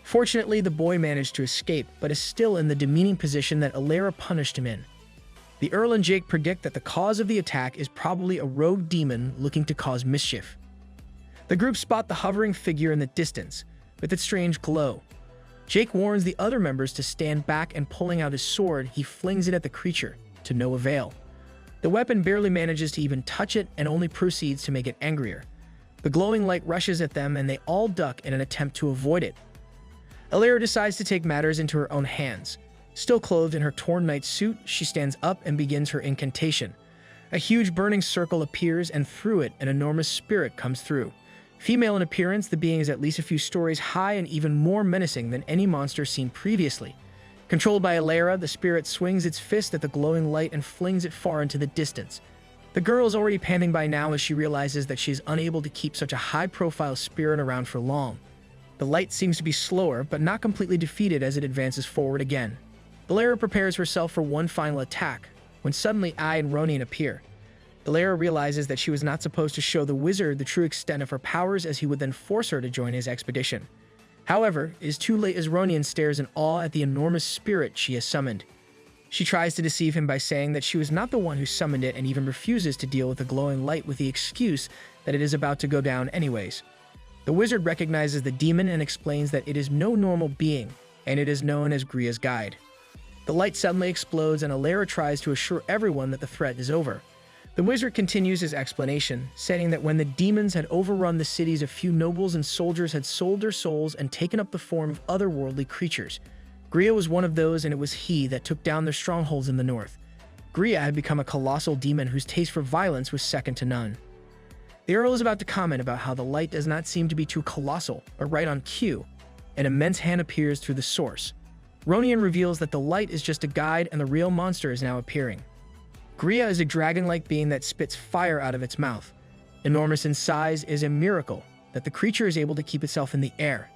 Fortunately, the boy managed to escape, but is still in the demeaning position that Alara punished him in. The Earl and Jake predict that the cause of the attack is probably a rogue demon looking to cause mischief. The group spot the hovering figure in the distance, with its strange glow. Jake warns the other members to stand back, and pulling out his sword, he flings it at the creature, to no avail. The weapon barely manages to even touch it and only proceeds to make it angrier. The glowing light rushes at them and they all duck in an attempt to avoid it. Alara decides to take matters into her own hands. Still clothed in her torn night suit, she stands up and begins her incantation. A huge burning circle appears, and through it, an enormous spirit comes through. Female in appearance, the being is at least a few stories high and even more menacing than any monster seen previously. Controlled by Alara, the spirit swings its fist at the glowing light and flings it far into the distance. The girl is already panting by now as she realizes that she is unable to keep such a high-profile spirit around for long. The light seems to be slower, but not completely defeated as it advances forward again. Alara prepares herself for one final attack, when suddenly Ai and Ronian appear. Alara realizes that she was not supposed to show the wizard the true extent of her powers, as he would then force her to join his expedition. However, it is too late as Ronian stares in awe at the enormous spirit she has summoned. She tries to deceive him by saying that she was not the one who summoned it, and even refuses to deal with the glowing light with the excuse that it is about to go down anyways. The wizard recognizes the demon and explains that it is no normal being. and it is known as Gria's Guide. The light suddenly explodes, and Alera tries to assure everyone that the threat is over. The wizard continues his explanation, stating that when the demons had overrun the cities, a few nobles and soldiers had sold their souls and taken up the form of otherworldly creatures. Gria was one of those, and it was he that took down their strongholds in the north. Gria had become a colossal demon whose taste for violence was second to none. The Earl is about to comment about how the light does not seem to be too colossal, but right on cue, an immense hand appears through the source. Ronian reveals that the light is just a guide and the real monster is now appearing. Gria is a dragon-like being that spits fire out of its mouth. Enormous in size, is a miracle that the creature is able to keep itself in the air.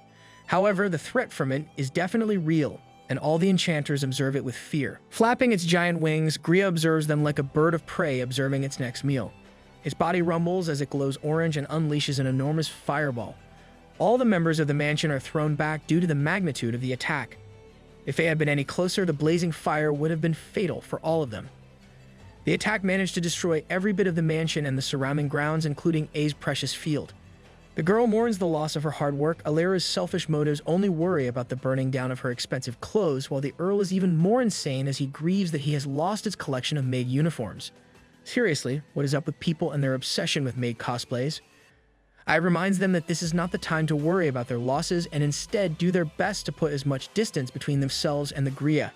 However, the threat from it is definitely real, and all the enchanters observe it with fear. Flapping its giant wings, Gria observes them like a bird of prey observing its next meal. Its body rumbles as it glows orange and unleashes an enormous fireball. All the members of the mansion are thrown back due to the magnitude of the attack. If they had been any closer, the blazing fire would have been fatal for all of them. The attack managed to destroy every bit of the mansion and the surrounding grounds, including A's precious field. The girl mourns the loss of her hard work. Alera's selfish motives only worry about the burning down of her expensive clothes, while the Earl is even more insane as he grieves that he has lost his collection of maid uniforms. Seriously, what is up with people and their obsession with maid cosplays? I reminds them that this is not the time to worry about their losses and instead do their best to put as much distance between themselves and the Gria.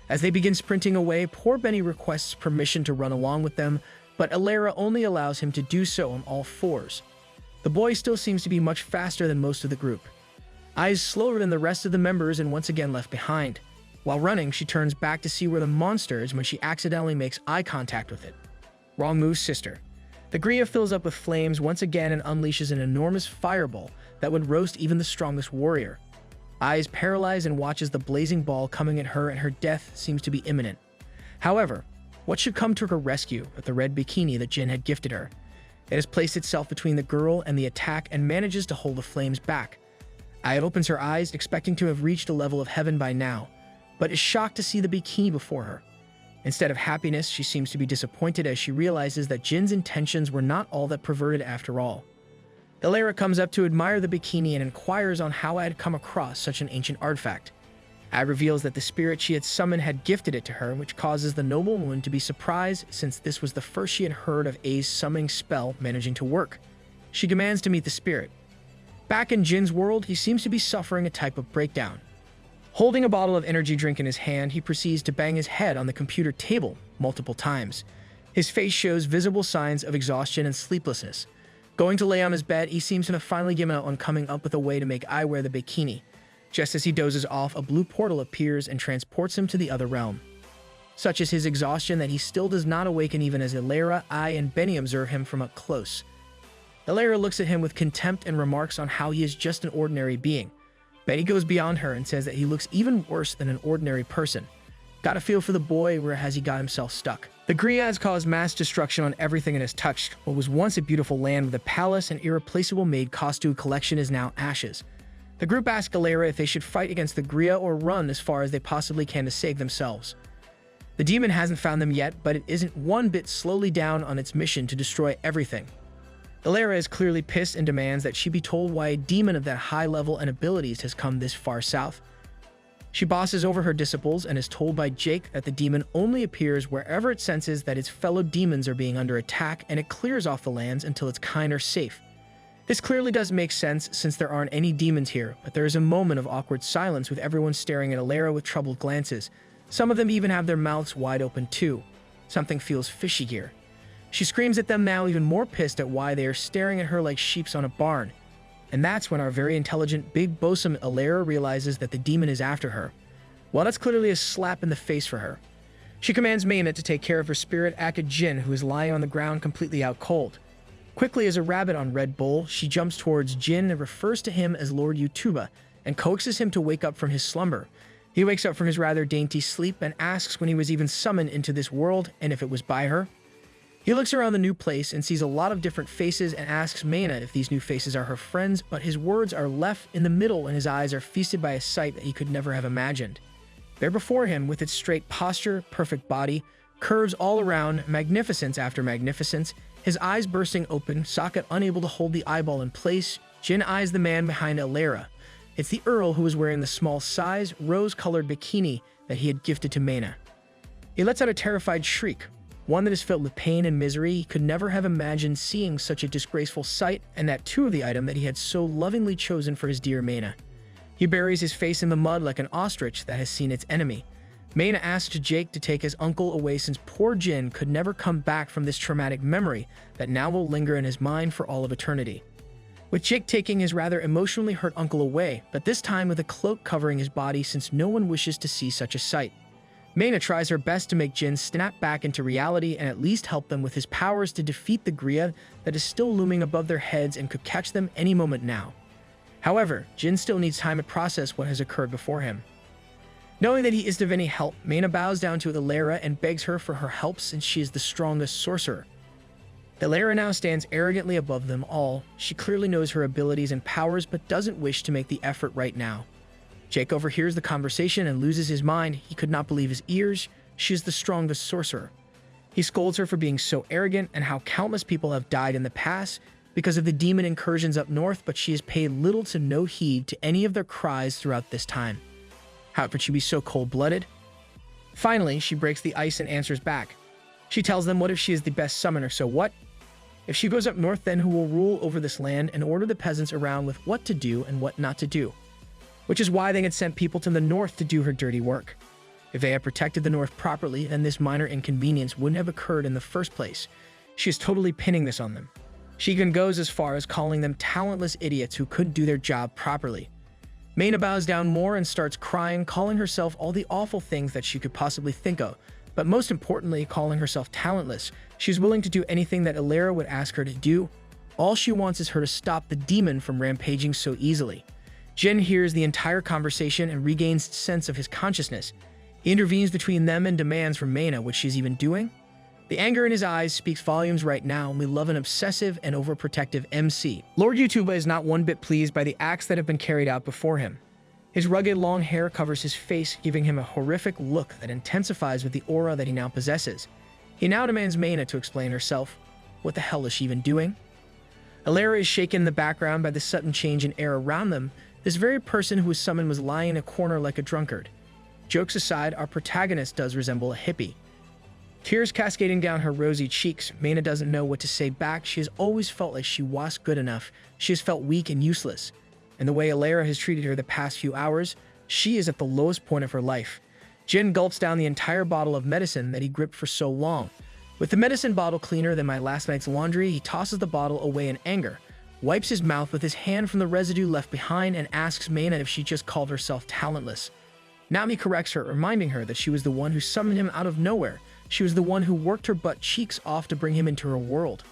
As they begin sprinting away, poor Benny requests permission to run along with them, but Alera only allows him to do so on all fours. The boy still seems to be much faster than most of the group. Ai is slower than the rest of the members and once again left behind. While running, she turns back to see where the monster is when she accidentally makes eye contact with it. Wrong move, sister. The Gria fills up with flames once again and unleashes an enormous fireball that would roast even the strongest warrior. Ai is paralyzed and watches the blazing ball coming at her, and her death seems to be imminent. However, what should come to her rescue but the red bikini that Jin had gifted her? It has placed itself between the girl and the attack and manages to hold the flames back. Ai opens her eyes, expecting to have reached a level of heaven by now, but is shocked to see the bikini before her. Instead of happiness, she seems to be disappointed as she realizes that Jin's intentions were not all that perverted after all. Alera comes up to admire the bikini and inquires on how I had come across such an ancient artifact. Ai reveals that the spirit she had summoned had gifted it to her, which causes the noblewoman to be surprised since this was the first she had heard of A's summoning spell managing to work. She demands to meet the spirit. Back in Jin's world, he seems to be suffering a type of breakdown. Holding a bottle of energy drink in his hand, he proceeds to bang his head on the computer table multiple times. His face shows visible signs of exhaustion and sleeplessness. Going to lay on his bed, he seems to have finally given up on coming up with a way to make Ai wear the bikini. Just as he dozes off, a blue portal appears and transports him to the other realm. Such is his exhaustion that he still does not awaken even as Alera, Ai, and Benny observe him from up close. Alera looks at him with contempt and remarks on how he is just an ordinary being. Benny goes beyond her and says that he looks even worse than an ordinary person. Got a feel for the boy, where has he got himself stuck? The Gria has caused mass destruction on everything it has touched. What was once a beautiful land with a palace and irreplaceable maid costume collection is now ashes. The group asks Alera if they should fight against the Gria or run as far as they possibly can to save themselves. The demon hasn't found them yet, but it isn't one bit slowly down on its mission to destroy everything. Alera is clearly pissed and demands that she be told why a demon of that high level and abilities has come this far south. She bosses over her disciples and is told by Jake that the demon only appears wherever it senses that its fellow demons are being under attack, and it clears off the lands until its kind are safe. This clearly does make sense since there aren't any demons here, but there is a moment of awkward silence with everyone staring at Alera with troubled glances. Some of them even have their mouths wide open too. Something feels fishy here. She screams at them now, even more pissed at why they are staring at her like sheeps on a barn. And that's when our very intelligent, big bosom Alera realizes that the demon is after her. Well, that's clearly a slap in the face for her. She commands Maymet to take care of her spirit Aka Jin, who is lying on the ground completely out cold. Quickly as a rabbit on Red Bull, she jumps towards Jin and refers to him as Lord Yutuba and coaxes him to wake up from his slumber. He wakes up from his rather dainty sleep and asks when he was even summoned into this world and if it was by her. He looks around the new place and sees a lot of different faces and asks Mayna if these new faces are her friends, but his words are left in the middle and his eyes are feasted by a sight that he could never have imagined. There before him, with its straight posture, perfect body, curves all around, magnificence after magnificence, his eyes bursting open, socket unable to hold the eyeball in place, Jin eyes the man behind Alera. It's the Earl who was wearing the small size, rose-colored bikini that he had gifted to Mena. He lets out a terrified shriek, one that is filled with pain and misery. He could never have imagined seeing such a disgraceful sight, and that too of the item that he had so lovingly chosen for his dear Mena. He buries his face in the mud like an ostrich that has seen its enemy. Mena asks Jake to take his uncle away since poor Jin could never come back from this traumatic memory that now will linger in his mind for all of eternity. With Jake taking his rather emotionally hurt uncle away, but this time with a cloak covering his body since no one wishes to see such a sight. Mena tries her best to make Jin snap back into reality and at least help them with his powers to defeat the Gria that is still looming above their heads and could catch them any moment now. However, Jin still needs time to process what has occurred before him. Knowing that he is of any help, Mena bows down to Ilera and begs her for her help since she is the strongest sorcerer. Ilera now stands arrogantly above them all. She clearly knows her abilities and powers but doesn't wish to make the effort right now. Jake overhears the conversation and loses his mind. He could not believe his ears. She is the strongest sorcerer. He scolds her for being so arrogant and how countless people have died in the past because of the demon incursions up north, but she has paid little to no heed to any of their cries throughout this time. How could she be so cold-blooded? Finally, she breaks the ice and answers back. She tells them what if she is the best summoner, so what? If she goes up north, then who will rule over this land and order the peasants around with what to do and what not to do? Which is why they had sent people to the north to do her dirty work. If they had protected the north properly, then this minor inconvenience wouldn't have occurred in the first place. She is totally pinning this on them. She even goes as far as calling them talentless idiots who couldn't do their job properly. Mena bows down more and starts crying, calling herself all the awful things that she could possibly think of, but most importantly, calling herself talentless. She's willing to do anything that Ilera would ask her to do. All she wants is her to stop the demon from rampaging so easily. Jin hears the entire conversation and regains sense of his consciousness. He intervenes between them and demands from Mena what she's even doing. The anger in his eyes speaks volumes right now, and we love an obsessive and overprotective MC. Lord YouTuber is not one bit pleased by the acts that have been carried out before him. His rugged long hair covers his face, giving him a horrific look that intensifies with the aura that he now possesses. He now demands Mena to explain herself. What the hell is she even doing? Ilera is shaken in the background by the sudden change in air around them. This very person who was summoned was lying in a corner like a drunkard. Jokes aside, our protagonist does resemble a hippie. Tears cascading down her rosy cheeks, Mena doesn't know what to say back. She has always felt like she wasn't good enough. She has felt weak and useless. And the way Ilera has treated her the past few hours, she is at the lowest point of her life. Jin gulps down the entire bottle of medicine that he gripped for so long. With the medicine bottle cleaner than my last night's laundry, he tosses the bottle away in anger, wipes his mouth with his hand from the residue left behind, and asks Mena if she just called herself talentless. Now he corrects her, reminding her that she was the one who summoned him out of nowhere. She was the one who worked her butt cheeks off to bring him into her world.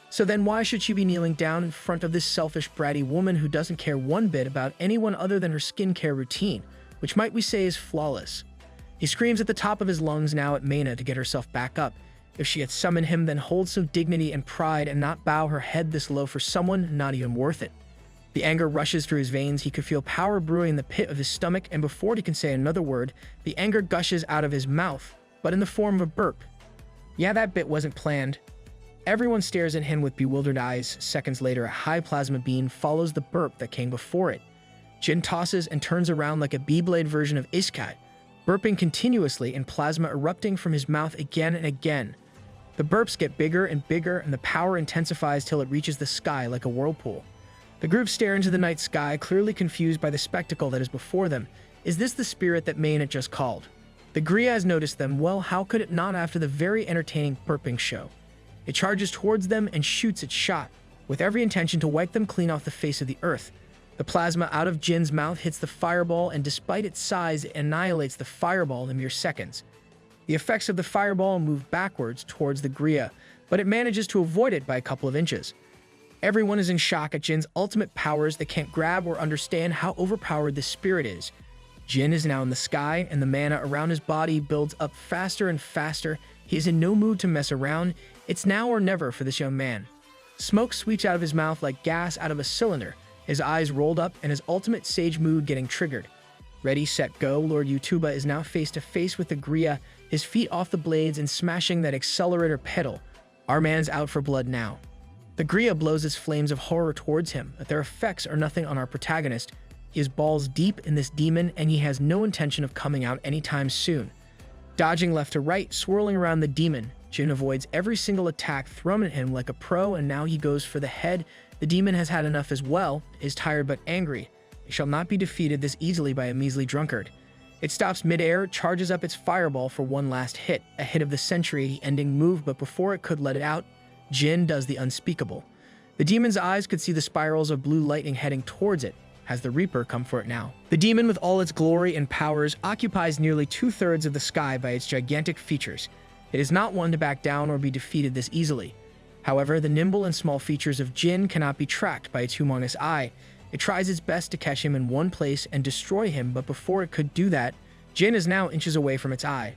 So then why should she be kneeling down in front of this selfish, bratty woman who doesn't care one bit about anyone other than her skincare routine, which might we say is flawless? He screams at the top of his lungs now at Mena to get herself back up. If she had summoned him, then hold some dignity and pride and not bow her head this low for someone not even worth it. The anger rushes through his veins. He could feel power brewing in the pit of his stomach, and before he can say another word, the anger gushes out of his mouth, but in the form of a burp. Yeah, that bit wasn't planned. Everyone stares at him with bewildered eyes. Seconds later, a high plasma beam follows the burp that came before it. Jin tosses and turns around like a Beyblade version of Iskai, burping continuously and plasma erupting from his mouth again and again. The burps get bigger and bigger, and the power intensifies till it reaches the sky like a whirlpool. The group stare into the night sky, clearly confused by the spectacle that is before them. Is this the spirit that Mena just called? The Gria has noticed them. Well, how could it not after the very entertaining burping show? It charges towards them and shoots its shot, with every intention to wipe them clean off the face of the earth. The plasma out of Jin's mouth hits the fireball, and despite its size, it annihilates the fireball in mere seconds. The effects of the fireball move backwards towards the Gria, but it manages to avoid it by a couple of inches. Everyone is in shock at Jin's ultimate powers. They can't grab or understand how overpowered this spirit is. Jin is now in the sky, and the mana around his body builds up faster and faster. He is in no mood to mess around. It's now or never for this young man. Smoke sweeps out of his mouth like gas out of a cylinder, his eyes rolled up and his ultimate sage mood getting triggered. Ready, set, go, Lord Yutuba is now face to face with the Gria, his feet off the blades and smashing that accelerator pedal. Our man's out for blood now. The Gria blows its flames of horror towards him, but their effects are nothing on our protagonist. He is balls deep in this demon, and he has no intention of coming out anytime soon. Dodging left to right, swirling around the demon, Jin avoids every single attack thrown at him like a pro, and now he goes for the head. The demon has had enough as well, is tired but angry. It shall not be defeated this easily by a measly drunkard. It stops midair, charges up its fireball for one last hit, a hit of the century ending move, but before it could let it out, Jin does the unspeakable. The demon's eyes could see the spirals of blue lightning heading towards it. Has the Reaper come for it now? The demon, with all its glory and powers, occupies nearly 2/3 of the sky by its gigantic features. It is not one to back down or be defeated this easily. However, the nimble and small features of Jin cannot be tracked by its humongous eye. It tries its best to catch him in one place and destroy him, but before it could do that, Jin is now inches away from its eye.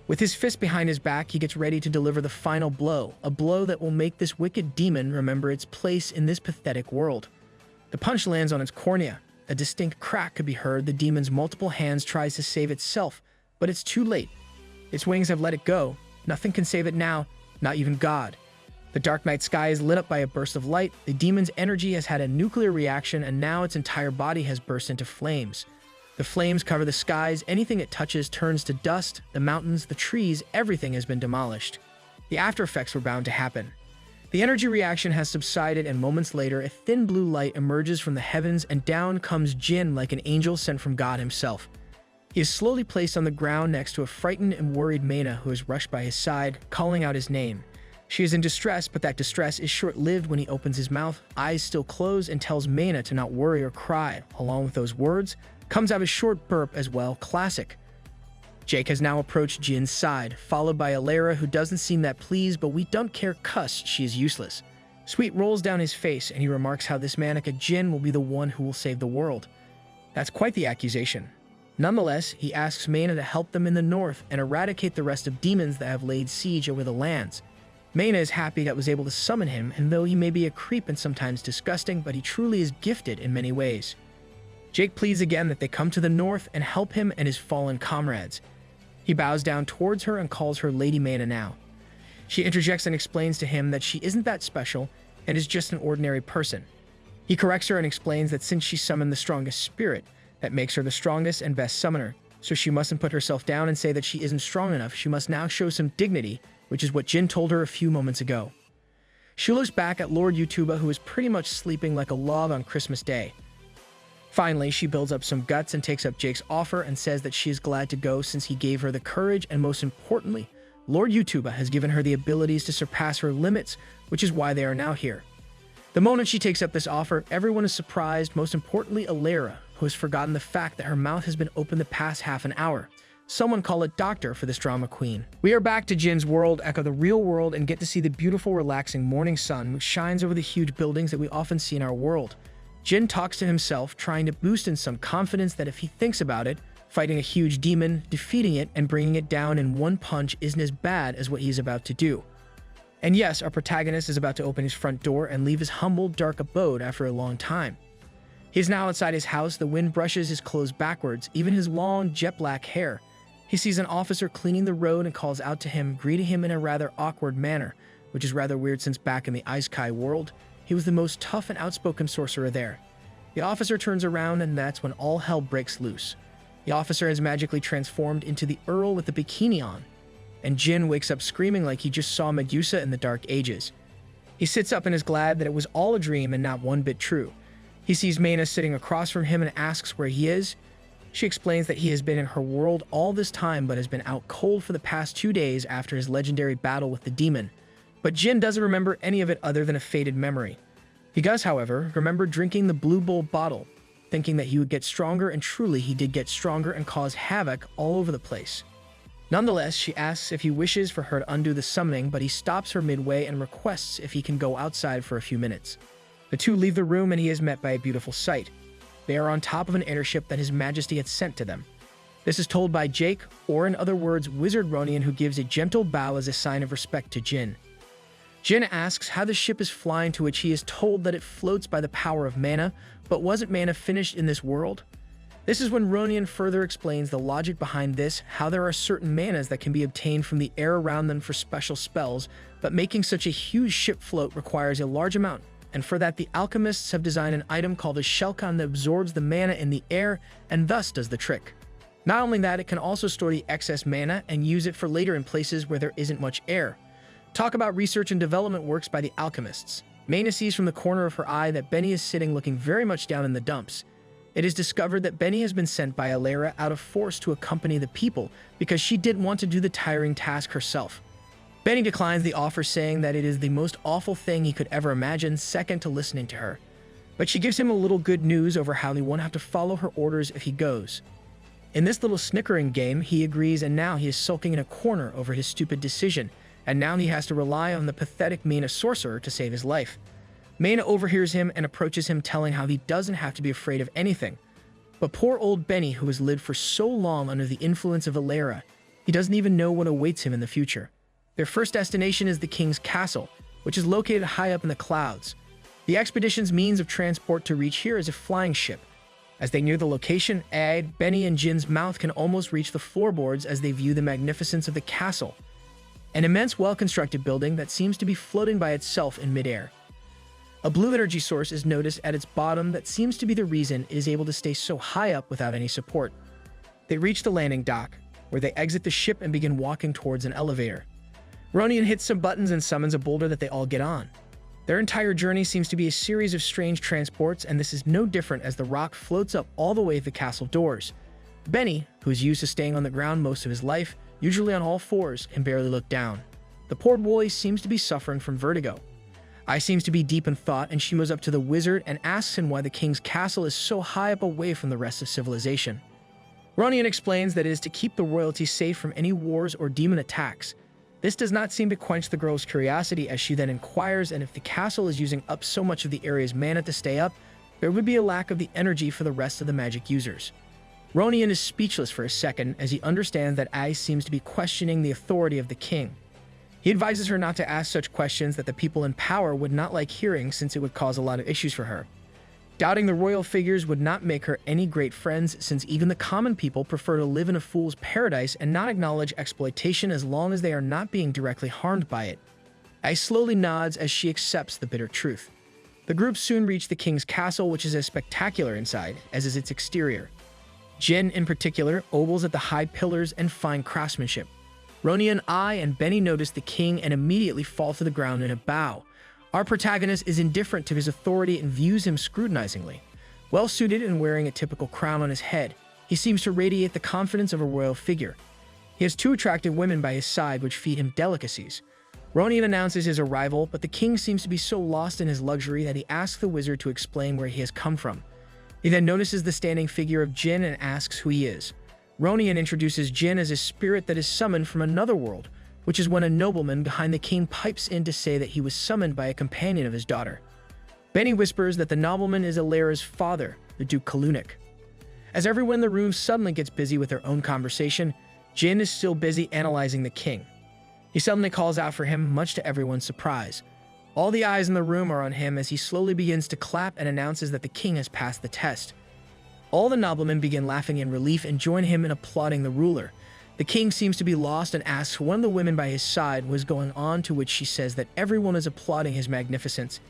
With his fist behind his back, he gets ready to deliver the final blow, a blow that will make this wicked demon remember its place in this pathetic world. The punch lands on its cornea. A distinct crack could be heard. The demon's multiple hands tries to save itself, but it's too late. Its wings have let it go. Nothing can save it now, not even God. The dark night sky is lit up by a burst of light. The demon's energy has had a nuclear reaction, and now its entire body has burst into flames. The flames cover the skies. Anything it touches turns to dust. The mountains, the trees, everything has been demolished. The after effects were bound to happen. The energy reaction has subsided, and moments later, a thin blue light emerges from the heavens, and down comes Jin like an angel sent from God himself. He is slowly placed on the ground next to a frightened and worried Mena, who has rushed by his side, calling out his name. She is in distress, but that distress is short-lived when he opens his mouth, eyes still closed, and tells Mena to not worry or cry. Along with those words, comes out a short burp as well, classic. Jake has now approached Jin's side, followed by Alara, who doesn't seem that pleased, but we don't care cuss, she is useless. Sweet rolls down his face, and he remarks how this Manica Jin will be the one who will save the world. That's quite the accusation. Nonetheless, he asks Mena to help them in the north and eradicate the rest of demons that have laid siege over the lands. Mena is happy that was able to summon him, and though he may be a creep and sometimes disgusting, but he truly is gifted in many ways. Jake pleads again that they come to the north and help him and his fallen comrades. He bows down towards her and calls her Lady Mena now. She interjects and explains to him that she isn't that special and is just an ordinary person. He corrects her and explains that since she summoned the strongest spirit, that makes her the strongest and best summoner, so she mustn't put herself down and say that she isn't strong enough. She must now show some dignity, which is what Jin told her a few moments ago. She looks back at Lord Yutuba, who is pretty much sleeping like a log on Christmas Day. Finally, she builds up some guts and takes up Jake's offer and says that she is glad to go since he gave her the courage, and most importantly, Lord Yutuba has given her the abilities to surpass her limits, which is why they are now here. The moment she takes up this offer, everyone is surprised, most importantly Alara, who has forgotten the fact that her mouth has been open the past half an hour. Someone call it doctor for this drama queen. We are back to Jin's world, echo the real world, and get to see the beautiful, relaxing morning sun which shines over the huge buildings that we often see in our world. Jin talks to himself, trying to boost in some confidence that if he thinks about it, fighting a huge demon, defeating it, and bringing it down in one punch isn't as bad as what he's about to do. And yes, our protagonist is about to open his front door and leave his humble, dark abode after a long time. He is now outside his house. The wind brushes his clothes backwards, even his long, jet black hair. He sees an officer cleaning the road and calls out to him, greeting him in a rather awkward manner, which is rather weird since back in the Isekai world, he was the most tough and outspoken sorcerer there. The officer turns around, and that's when all hell breaks loose. The officer has magically transformed into the Earl with the bikini on, and Jin wakes up screaming like he just saw Medusa in the Dark Ages. He sits up and is glad that it was all a dream and not one bit true. He sees Mena sitting across from him and asks where he is. She explains that he has been in her world all this time but has been out cold for the past 2 days after his legendary battle with the demon. But Jin doesn't remember any of it other than a faded memory. He does, however, remember drinking the Blue Bowl bottle, thinking that he would get stronger, and truly he did get stronger and cause havoc all over the place. Nonetheless, she asks if he wishes for her to undo the summoning, but he stops her midway and requests if he can go outside for a few minutes. The two leave the room and he is met by a beautiful sight. They are on top of an airship that His Majesty had sent to them. This is told by Jake, or in other words, Wizard Ronian, who gives a gentle bow as a sign of respect to Jin. Jin asks how the ship is flying, to which he is told that it floats by the power of mana, but wasn't mana finished in this world? This is when Ronian further explains the logic behind this, how there are certain manas that can be obtained from the air around them for special spells, but making such a huge ship float requires a large amount, and for that the alchemists have designed an item called a shellcon that absorbs the mana in the air and thus does the trick. Not only that, it can also store the excess mana and use it for later in places where there isn't much air. Talk about research and development works by the alchemists. Mayna sees from the corner of her eye that Benny is sitting looking very much down in the dumps. It is discovered that Benny has been sent by Alara out of force to accompany the people because she didn't want to do the tiring task herself. Benny declines the offer, saying that it is the most awful thing he could ever imagine, second to listening to her. But she gives him a little good news over how he won't have to follow her orders if he goes. In this little snickering game, he agrees, and now he is sulking in a corner over his stupid decision, and now he has to rely on the pathetic Mayna sorcerer to save his life. Mayna overhears him and approaches him, telling how he doesn't have to be afraid of anything. But poor old Benny, who has lived for so long under the influence of Alara, he doesn't even know what awaits him in the future. Their first destination is the king's castle, which is located high up in the clouds. The expedition's means of transport to reach here is a flying ship. As they near the location, Benny and Jin's mouth can almost reach the floorboards as they view the magnificence of the castle, an immense, well-constructed building that seems to be floating by itself in midair. A blue energy source is noticed at its bottom that seems to be the reason it is able to stay so high up without any support. They reach the landing dock, where they exit the ship and begin walking towards an elevator. Ronian hits some buttons and summons a boulder that they all get on. Their entire journey seems to be a series of strange transports, and this is no different as the rock floats up all the way to the castle doors. Benny, who is used to staying on the ground most of his life, usually on all fours, can barely look down. The poor boy seems to be suffering from vertigo. Ai seems to be deep in thought, and she moves up to the wizard and asks him why the king's castle is so high up away from the rest of civilization. Ronian explains that it is to keep the royalty safe from any wars or demon attacks. This does not seem to quench the girl's curiosity, as she then inquires, and if the castle is using up so much of the area's mana to stay up, there would be a lack of the energy for the rest of the magic users. Ronian is speechless for a second as he understands that Ai seems to be questioning the authority of the king. He advises her not to ask such questions that the people in power would not like hearing, since it would cause a lot of issues for her. Doubting the royal figures would not make her any great friends, since even the common people prefer to live in a fool's paradise and not acknowledge exploitation as long as they are not being directly harmed by it. Ai slowly nods as she accepts the bitter truth. The group soon reach the king's castle, which is as spectacular inside as is its exterior. Jin, in particular, obles at the high pillars and fine craftsmanship. Ronian, Ai, and Benny notice the king and immediately fall to the ground in a bow. Our protagonist is indifferent to his authority and views him scrutinizingly. Well-suited and wearing a typical crown on his head, he seems to radiate the confidence of a royal figure. He has two attractive women by his side which feed him delicacies. Ronian announces his arrival, but the king seems to be so lost in his luxury that he asks the wizard to explain where he has come from. He then notices the standing figure of Jin and asks who he is. Ronian introduces Jin as a spirit that is summoned from another world, which is when a nobleman behind the king pipes in to say that he was summoned by a companion of his daughter. Benny whispers that the nobleman is Alara's father, the Duke Kalunik. As everyone in the room suddenly gets busy with their own conversation, Jin is still busy analyzing the king. He suddenly calls out for him, much to everyone's surprise. All the eyes in the room are on him as he slowly begins to clap and announces that the king has passed the test. All the noblemen begin laughing in relief and join him in applauding the ruler. The king seems to be lost and asks one of the women by his side what is going on, to which she says that everyone is applauding his magnificence.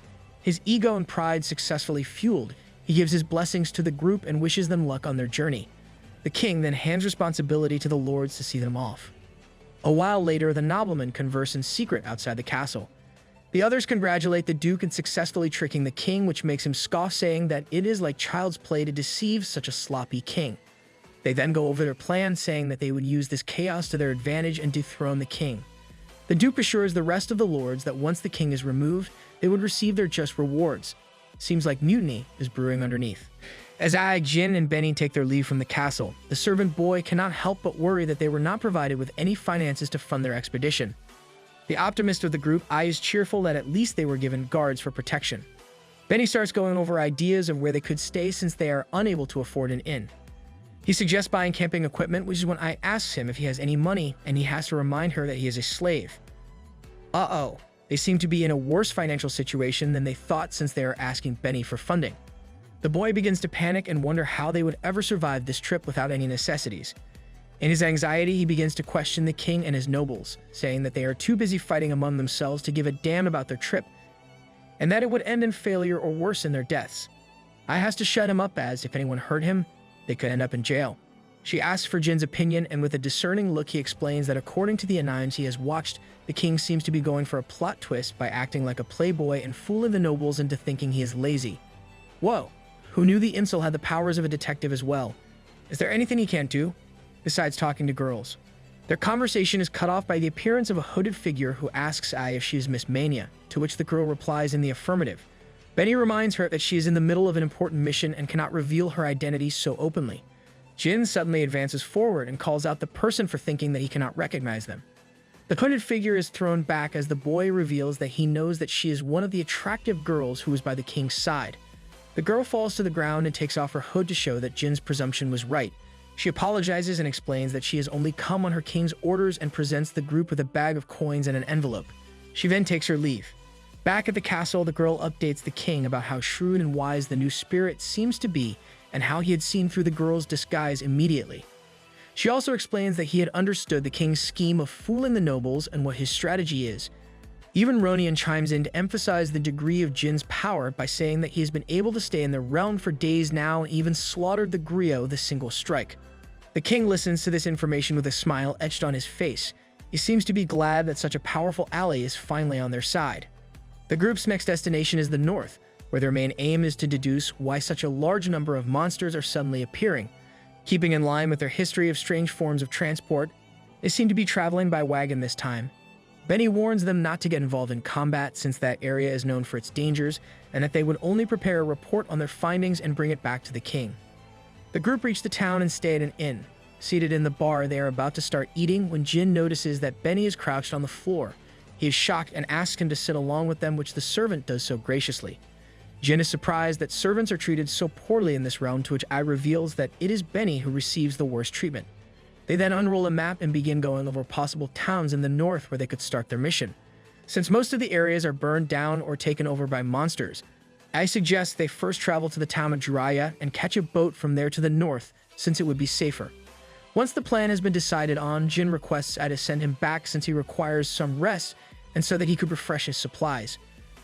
His ego and pride successfully fueled, he gives his blessings to the group and wishes them luck on their journey. The king then hands responsibility to the lords to see them off. A while later, the noblemen converse in secret outside the castle. The others congratulate the duke in successfully tricking the king, which makes him scoff, saying that it is like child's play to deceive such a sloppy king. They then go over their plan, saying that they would use this chaos to their advantage and dethrone the king. The duke assures the rest of the lords that once the king is removed, they would receive their just rewards. Seems like mutiny is brewing underneath. As Ai, Jin, and Benny take their leave from the castle, the servant boy cannot help but worry that they were not provided with any finances to fund their expedition. The optimist of the group, Ai, is cheerful that at least they were given guards for protection. Benny starts going over ideas of where they could stay since they are unable to afford an inn. He suggests buying camping equipment, which is when Ai asks him if he has any money, and he has to remind her that he is a slave. Uh-oh, they seem to be in a worse financial situation than they thought, since they are asking Benny for funding. The boy begins to panic and wonder how they would ever survive this trip without any necessities. In his anxiety, he begins to question the king and his nobles, saying that they are too busy fighting among themselves to give a damn about their trip, and that it would end in failure or worse in their deaths. I has to shut him up as, if anyone hurt him, they could end up in jail. She asks for Jin's opinion, and with a discerning look he explains that according to the animes he has watched, the king seems to be going for a plot twist by acting like a playboy and fooling the nobles into thinking he is lazy. Whoa, who knew the incel had the powers of a detective as well? Is there anything he can't do, besides talking to girls? Their conversation is cut off by the appearance of a hooded figure who asks Ai if she is Miss Mania, to which the girl replies in the affirmative. Benny reminds her that she is in the middle of an important mission and cannot reveal her identity so openly. Jin suddenly advances forward and calls out the person for thinking that he cannot recognize them. The hooded figure is thrown back as the boy reveals that he knows that she is one of the attractive girls who is by the king's side. The girl falls to the ground and takes off her hood to show that Jin's presumption was right. She apologizes and explains that she has only come on her king's orders and presents the group with a bag of coins and an envelope. She then takes her leave. Back at the castle, the girl updates the king about how shrewd and wise the new spirit seems to be and how he had seen through the girl's disguise immediately. She also explains that he had understood the king's scheme of fooling the nobles and what his strategy is. Even Ronian chimes in to emphasize the degree of Jin's power by saying that he has been able to stay in the realm for days now and even slaughtered the Gria with a single strike. The king listens to this information with a smile etched on his face. He seems to be glad that such a powerful ally is finally on their side. The group's next destination is the north, where their main aim is to deduce why such a large number of monsters are suddenly appearing. Keeping in line with their history of strange forms of transport, they seem to be traveling by wagon this time. Benny warns them not to get involved in combat since that area is known for its dangers, and that they would only prepare a report on their findings and bring it back to the king. The group reach the town and stay at an inn. Seated in the bar, they are about to start eating when Jin notices that Benny is crouched on the floor. He is shocked and asks him to sit along with them, which the servant does so graciously. Jin is surprised that servants are treated so poorly in this realm, to which Ai reveals that it is Benny who receives the worst treatment. They then unroll a map and begin going over possible towns in the north where they could start their mission. Since most of the areas are burned down or taken over by monsters, I suggest they first travel to the town of Gria and catch a boat from there to the north, since it would be safer. Once the plan has been decided on, Jin requests Ai to send him back since he requires some rest and so that he could refresh his supplies.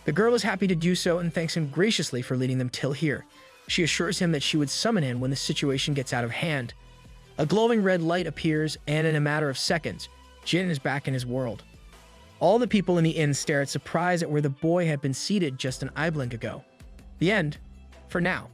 The girl is happy to do so and thanks him graciously for leading them till here. She assures him that she would summon him when the situation gets out of hand. A glowing red light appears, and in a matter of seconds, Jin is back in his world. All the people in the inn stare at surprise at where the boy had been seated just an eye blink ago. The end, for now.